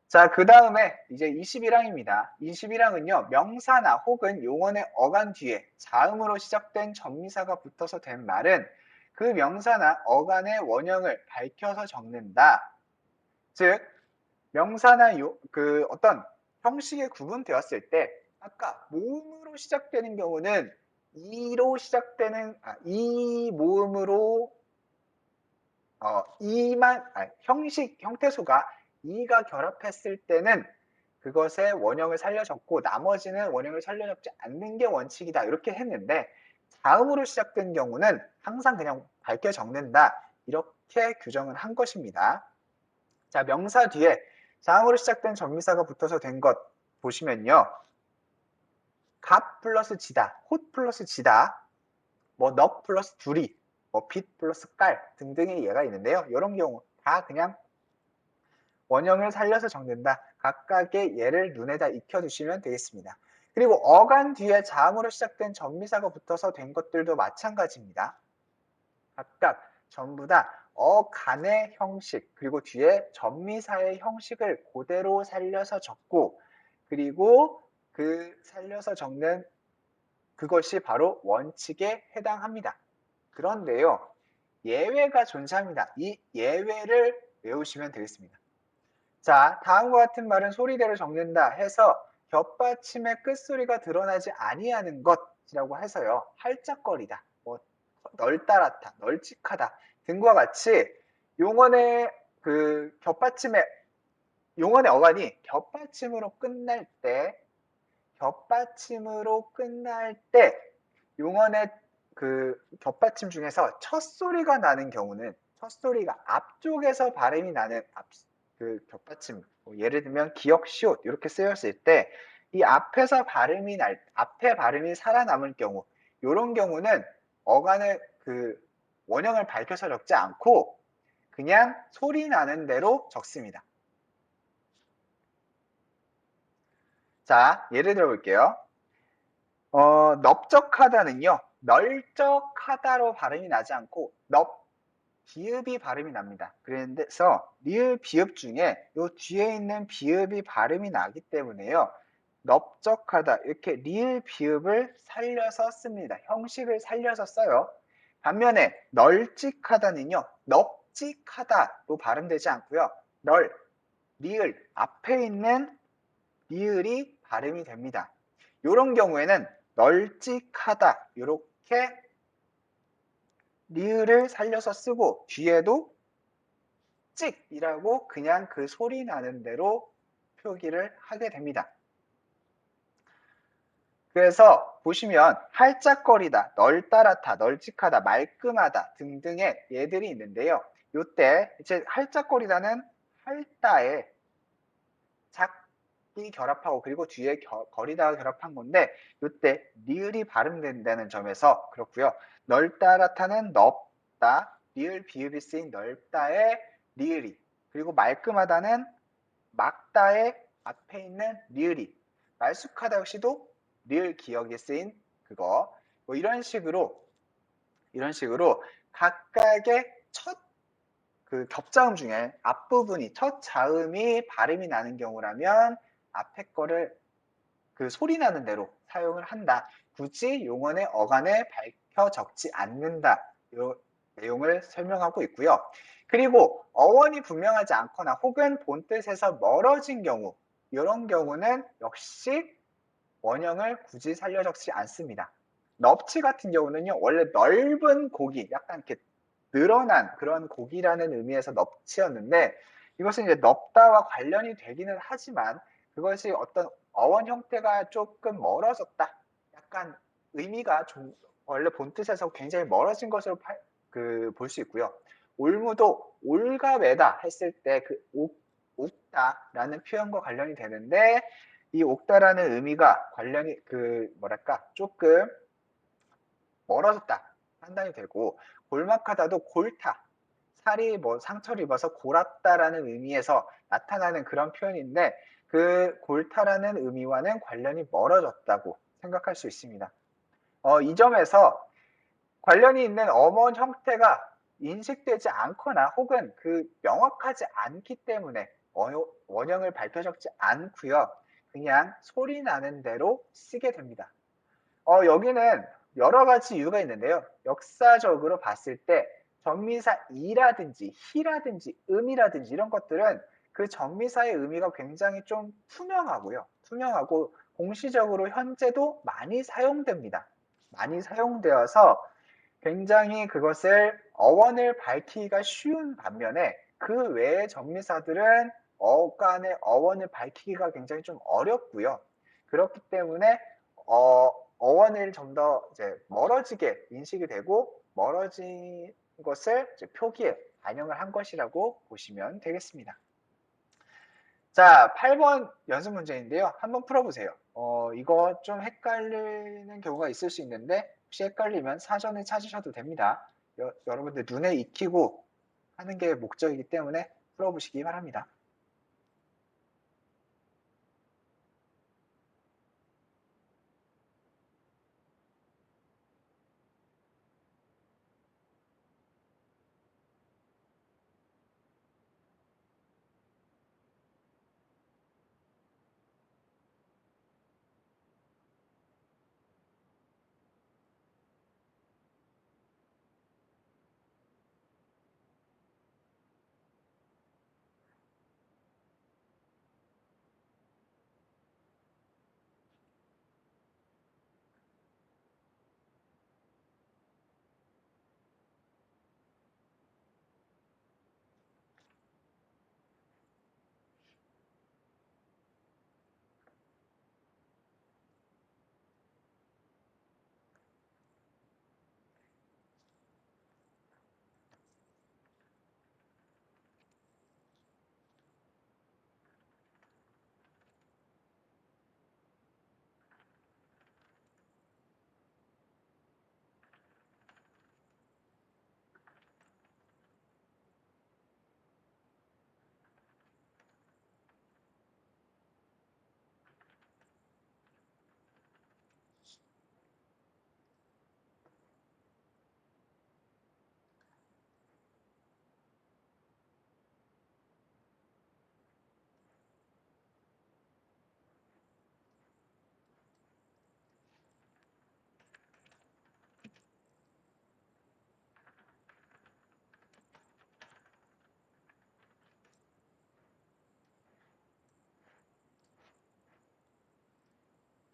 자, 그 다음에 이제 21항입니다. 21항은요, 명사나 혹은 용언의 어간 뒤에 자음으로 시작된 전미사가 붙어서 된 말은 그 명사나 어간의 원형을 밝혀서 적는다. 즉, 명사나 그 어떤 형식에 구분되었을 때, 아까 모음으로 시작되는 경우는 이 모음으로 형태소가 이가 결합했을 때는 그것의 원형을 살려 적고 나머지는 원형을 살려 적지 않는 게 원칙이다. 이렇게 했는데 자음으로 시작된 경우는 항상 그냥 밝혀 적는다. 이렇게 규정을 한 것입니다. 자, 명사 뒤에 자음으로 시작된 전미사가 붙어서 된 것 보시면요. 값 플러스 지다, 홑 플러스 지다, 뭐 넉 플러스 두리, 뭐 빛 플러스 깔 등등의 예가 있는데요. 이런 경우 다 그냥 원형을 살려서 적는다. 각각의 예를 눈에다 익혀두시면 되겠습니다. 그리고 어간 뒤에 자음으로 시작된 전미사가 붙어서 된 것들도 마찬가지입니다. 각각 전부 다 어간의 형식 그리고 뒤에 전미사의 형식을 그대로 살려서 적고 그리고 그 살려서 적는 그것이 바로 원칙에 해당합니다. 그런데요. 예외가 존재합니다. 이 예외를 외우시면 되겠습니다. 자, 다음과 같은 말은 소리대로 적는다 해서 겹받침의 끝소리가 드러나지 아니하는 것이라고 해서요. 할짝거리다, 뭐 널따랗다, 널찍하다 등과 같이 용언의 그 겹받침의 용언의 어간이 겹받침으로 끝날 때 용언의 그 겹받침 중에서 첫 소리가 나는 경우는 첫 소리가 앞쪽에서 발음이 나는 그 겹받침 예를 들면 기역 시옷 이렇게 쓰였을 때 이 앞에서 앞에 발음이 살아남을 경우 이런 경우는 어간을 그 원형을 밝혀서 적지 않고 그냥 소리 나는 대로 적습니다. 자, 예를 들어 볼게요. 넓적하다는요. 널쩍하다로 발음이 나지 않고 비읍이 발음이 납니다. 그래서 리을 비읍 중에 요 뒤에 있는 비읍이 발음이 나기 때문에요. 넓적하다 이렇게 리을 비읍을 살려서 씁니다. 형식을 살려서 써요. 반면에 널찍하다는요. 넙찍하다로 발음되지 않고요. 리을 앞에 있는 리을이 발음이 됩니다. 이런 경우에는 널찍하다 이렇게 리을을 살려서 쓰고 뒤에도 찍이라고 그냥 그 소리 나는 대로 표기를 하게 됩니다. 그래서 보시면 할짝거리다, 널따랗다, 널찍하다, 말끔하다 등등의 예들이 있는데요. 이때 이제 할짝거리다는 할다에 작이 결합하고 그리고 뒤에 거리다가 결합한 건데 이때 리을이 발음된다는 점에서 그렇고요. 널따랗다는 넓다, 리을 비읍이 쓰인 넓다의 리을이 그리고 말끔하다는 막다의 앞에 있는 리을이 말쑥하다 역시도 리을 기역이 쓰인 그거 뭐 이런 식으로 각각의 첫 그 겹자음 중에 앞부분이 첫 자음이 발음이 나는 경우라면 앞에 거를 그 소리 나는 대로 사용을 한다. 굳이 용언의 어간에 밝혀 적지 않는다. 이 내용을 설명하고 있고요. 그리고 어원이 분명하지 않거나 혹은 본뜻에서 멀어진 경우 이런 경우는 역시 원형을 굳이 살려 적지 않습니다. 넙치 같은 경우는요. 원래 넓은 고기, 약간 이렇게 늘어난 그런 고기라는 의미에서 넙치였는데 이것은 이제 넓다와 관련이 되기는 하지만 그것이 어떤 어원 형태가 조금 멀어졌다. 약간 의미가 좀 원래 본뜻에서 굉장히 멀어진 것으로 볼 수 있고요. 올무도 올가매다 했을 때 그 옥다라는 표현과 관련이 되는데 이 옥다라는 의미가 관련이 조금 멀어졌다 판단이 되고 골막하다도 골타 살이 뭐 상처를 입어서 골았다라는 의미에서 나타나는 그런 표현인데 그 골타라는 의미와는 관련이 멀어졌다고 생각할 수 있습니다. 이 점에서 관련이 있는 어원 형태가 인식되지 않거나 혹은 그 명확하지 않기 때문에 원형을 밝혀 적지 않고요. 그냥 소리 나는 대로 쓰게 됩니다. 여기는 여러 가지 이유가 있는데요. 역사적으로 봤을 때 전미사 이라든지 희라든지 음이라든지 이런 것들은 그 전미사의 의미가 굉장히 좀 투명하고 공시적으로 현재도 많이 사용됩니다. 많이 사용되어서 굉장히 그것을 어원을 밝히기가 쉬운 반면에 그 외의 전미사들은 어간의 어원을 밝히기가 굉장히 좀 어렵고요. 그렇기 때문에 어원을 좀 더 이제 멀어지게 인식이 되고 멀어진 것을 이제 표기에 반영을 한 것이라고 보시면 되겠습니다. 자, 8번 연습 문제인데요. 한번 풀어보세요. 이거 좀 헷갈리는 경우가 있을 수 있는데 혹시 헷갈리면 사전에 찾으셔도 됩니다. 여러분들 눈에 익히고 하는 게 목적이기 때문에 풀어보시기 바랍니다.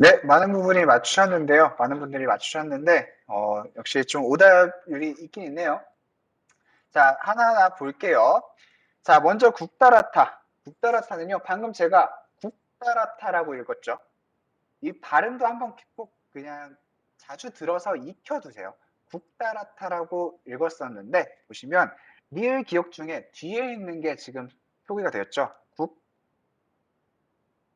네, 많은 부분이 맞추셨는데요. 많은 분들이 맞추셨는데 역시 좀 오답률이 있긴 있네요. 자, 하나하나 볼게요. 자, 먼저 국다라타. 국다라타는요, 방금 제가 국다라타라고 읽었죠. 이 발음도 한번 꼭 그냥 자주 들어서 익혀두세요. 국다라타라고 읽었었는데, 보시면, 리을 기억 중에 뒤에 있는 게 지금 표기가 되었죠.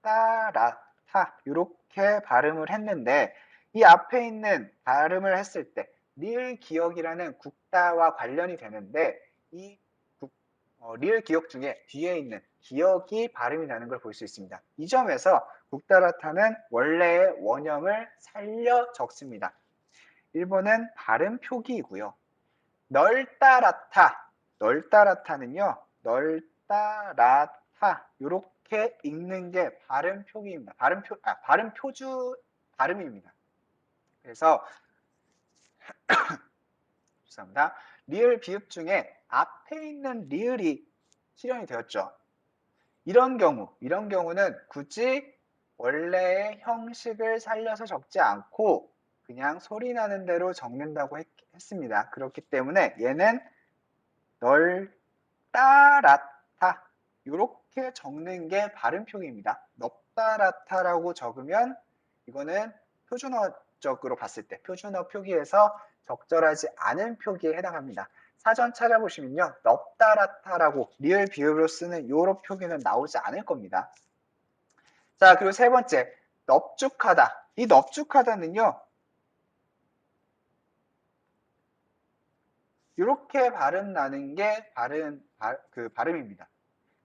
국다라타. 이렇게 발음을 했는데, 이 앞에 있는 발음을 했을 때, 리을 기억이라는 국다와 관련이 되는데, 이 리을 기억 중에 뒤에 있는 기억이 발음이 나는 걸 볼 수 있습니다. 이 점에서 국다라타는 원래의 원형을 살려 적습니다. 1번은 발음 표기이고요. 널따라타, 널따라타는요. 널따라타 이렇게 읽는 게 발음 표기입니다. 발음 표주 발음입니다. 그래서 죄송합니다. 리을 비읍 중에 앞에 있는 리을이 실현이 되었죠. 이런 경우는 굳이 원래의 형식을 살려서 적지 않고 그냥 소리 나는 대로 적는다고 했습니다. 그렇기 때문에 얘는 널 따라타 이렇게 적는 게 발음 표기입니다. 넙따라타라고 적으면 이거는 표준어적으로 봤을 때 표준어 표기에서 적절하지 않은 표기에 해당합니다. 사전 찾아보시면요. 넙따라타라고 리을 비읍으로 쓰는 요런 표기는 나오지 않을 겁니다. 자, 그리고 세 번째, 넙죽하다. 이 넙죽하다는요. 이렇게 발음 나는 게 발음입니다.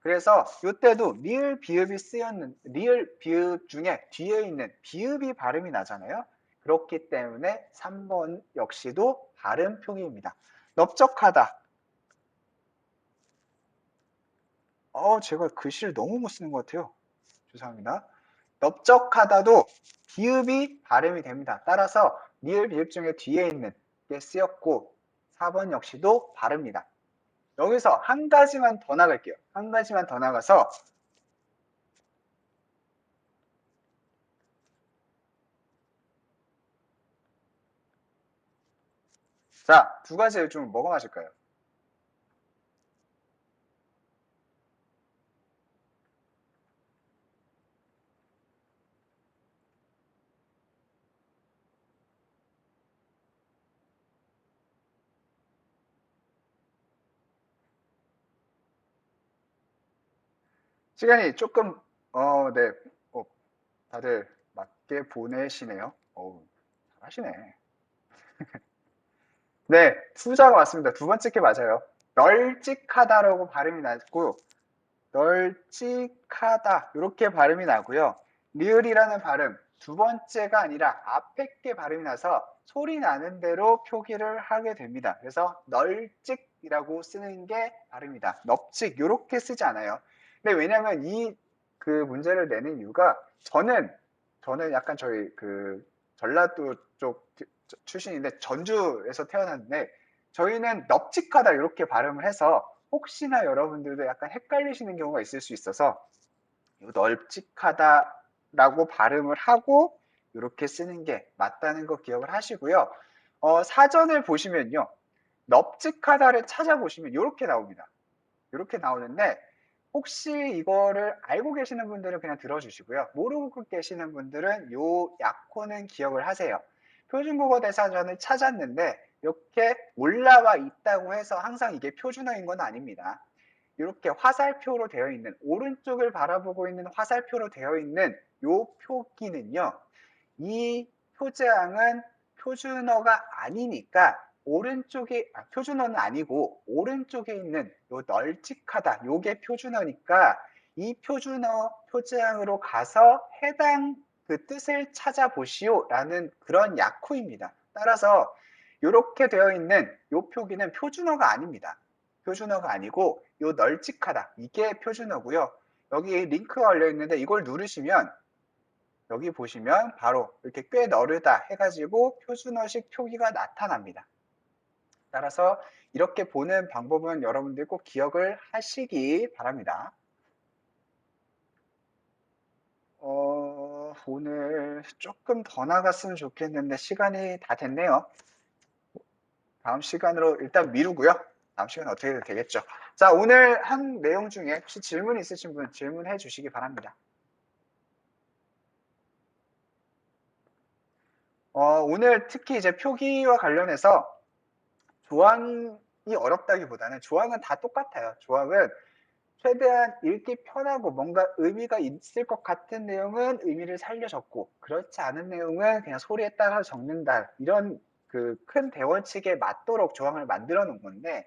그래서 이때도 리을 비읍이 쓰였는 리을 비읍 중에 뒤에 있는 비읍이 발음이 나잖아요. 그렇기 때문에 3번 역시도 발음 표기입니다. 넓적하다. 제가 글씨를 너무 못 쓰는 것 같아요. 죄송합니다. 넓적하다도 비읍이 발음이 됩니다. 따라서 리을 비읍 중에 뒤에 있는 게 쓰였고 4번 역시도 발음입니다. 여기서 한 가지만 더 나갈게요. 한 가지만 더 나가서 자, 두 가지 중 뭐가 맞을까요? 시간이 조금, 네, 어, 다들 맞게 보내시네요. 잘하시네. 네, 후자가 맞습니다. 두 번째 게 맞아요. 널찍하다라고 발음이 났고, 널찍하다 이렇게 발음이 나고요. 리을이라는 발음 두 번째가 아니라 앞에 게 발음이 나서 소리 나는 대로 표기를 하게 됩니다. 그래서 널찍이라고 쓰는 게 발음이다. 넙찍 이렇게 쓰지 않아요. 근데 왜냐하면 이 그 문제를 내는 이유가 저는 약간 저희 그 전라도 쪽 출신인데 전주에서 태어났는데 저희는 넙찍하다 이렇게 발음을 해서 혹시나 여러분들도 약간 헷갈리시는 경우가 있을 수 있어서 널찍하다라고 발음을 하고 이렇게 쓰는 게 맞다는 거 기억을 하시고요. 사전을 보시면요. 넙찍하다를 찾아보시면 이렇게 나옵니다. 이렇게 나오는데 혹시 이거를 알고 계시는 분들은 그냥 들어주시고요. 모르고 계시는 분들은 요 약호는 기억을 하세요. 표준국어 대사전을 찾았는데 이렇게 올라와 있다고 해서 항상 이게 표준어인 건 아닙니다. 이렇게 화살표로 되어 있는 오른쪽을 바라보고 있는 화살표로 되어 있는 요 표기는요. 이 표제항은 표준어가 아니니까 오른쪽에 표준어는 아니고 오른쪽에 있는 요 널찍하다 요게 표준어니까 이 표준어 표제항으로 가서 해당 그 뜻을 찾아보시오 라는 그런 약호입니다. 따라서 이렇게 되어 있는 요 표기는 표준어가 아닙니다. 표준어가 아니고 요 널찍하다 이게 표준어고요. 여기 링크가 걸려 있는데 이걸 누르시면 여기 보시면 바로 이렇게 꽤 너르다 해가지고 표준어식 표기가 나타납니다. 따라서 이렇게 보는 방법은 여러분들 꼭 기억을 하시기 바랍니다. 오늘 조금 더 나갔으면 좋겠는데 시간이 다 됐네요. 다음 시간으로 일단 미루고요. 다음 시간 어떻게 되겠죠. 자, 오늘 한 내용 중에 혹시 질문 있으신 분 질문해 주시기 바랍니다. 오늘 특히 이제 표기와 관련해서 조항이 어렵다기보다는 조항은 다 똑같아요. 조항은 최대한 읽기 편하고 뭔가 의미가 있을 것 같은 내용은 의미를 살려 적고 그렇지 않은 내용은 그냥 소리에 따라 적는다. 이런 그 큰 대원칙에 맞도록 조항을 만들어 놓은 건데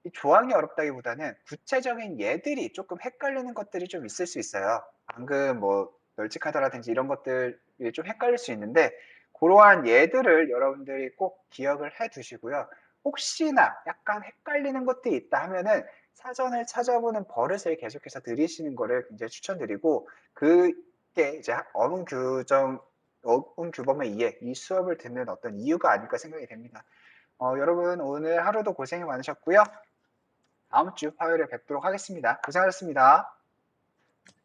이 조항이 어렵다기보다는 구체적인 예들이 조금 헷갈리는 것들이 좀 있을 수 있어요. 방금 뭐 널찍하다라든지 이런 것들이 좀 헷갈릴 수 있는데 그러한 예들을 여러분들이 꼭 기억을 해 두시고요. 혹시나 약간 헷갈리는 것들이 있다 하면은 사전을 찾아보는 버릇을 계속해서 들이시는 거를 굉장히 추천드리고 그게 이제 어문 규범의 이해, 이 수업을 듣는 어떤 이유가 아닐까 생각이 됩니다. 여러분 오늘 하루도 고생이 많으셨고요. 다음 주 화요일에 뵙도록 하겠습니다. 고생하셨습니다.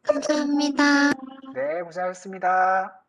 감사합니다. 네, 고생하셨습니다.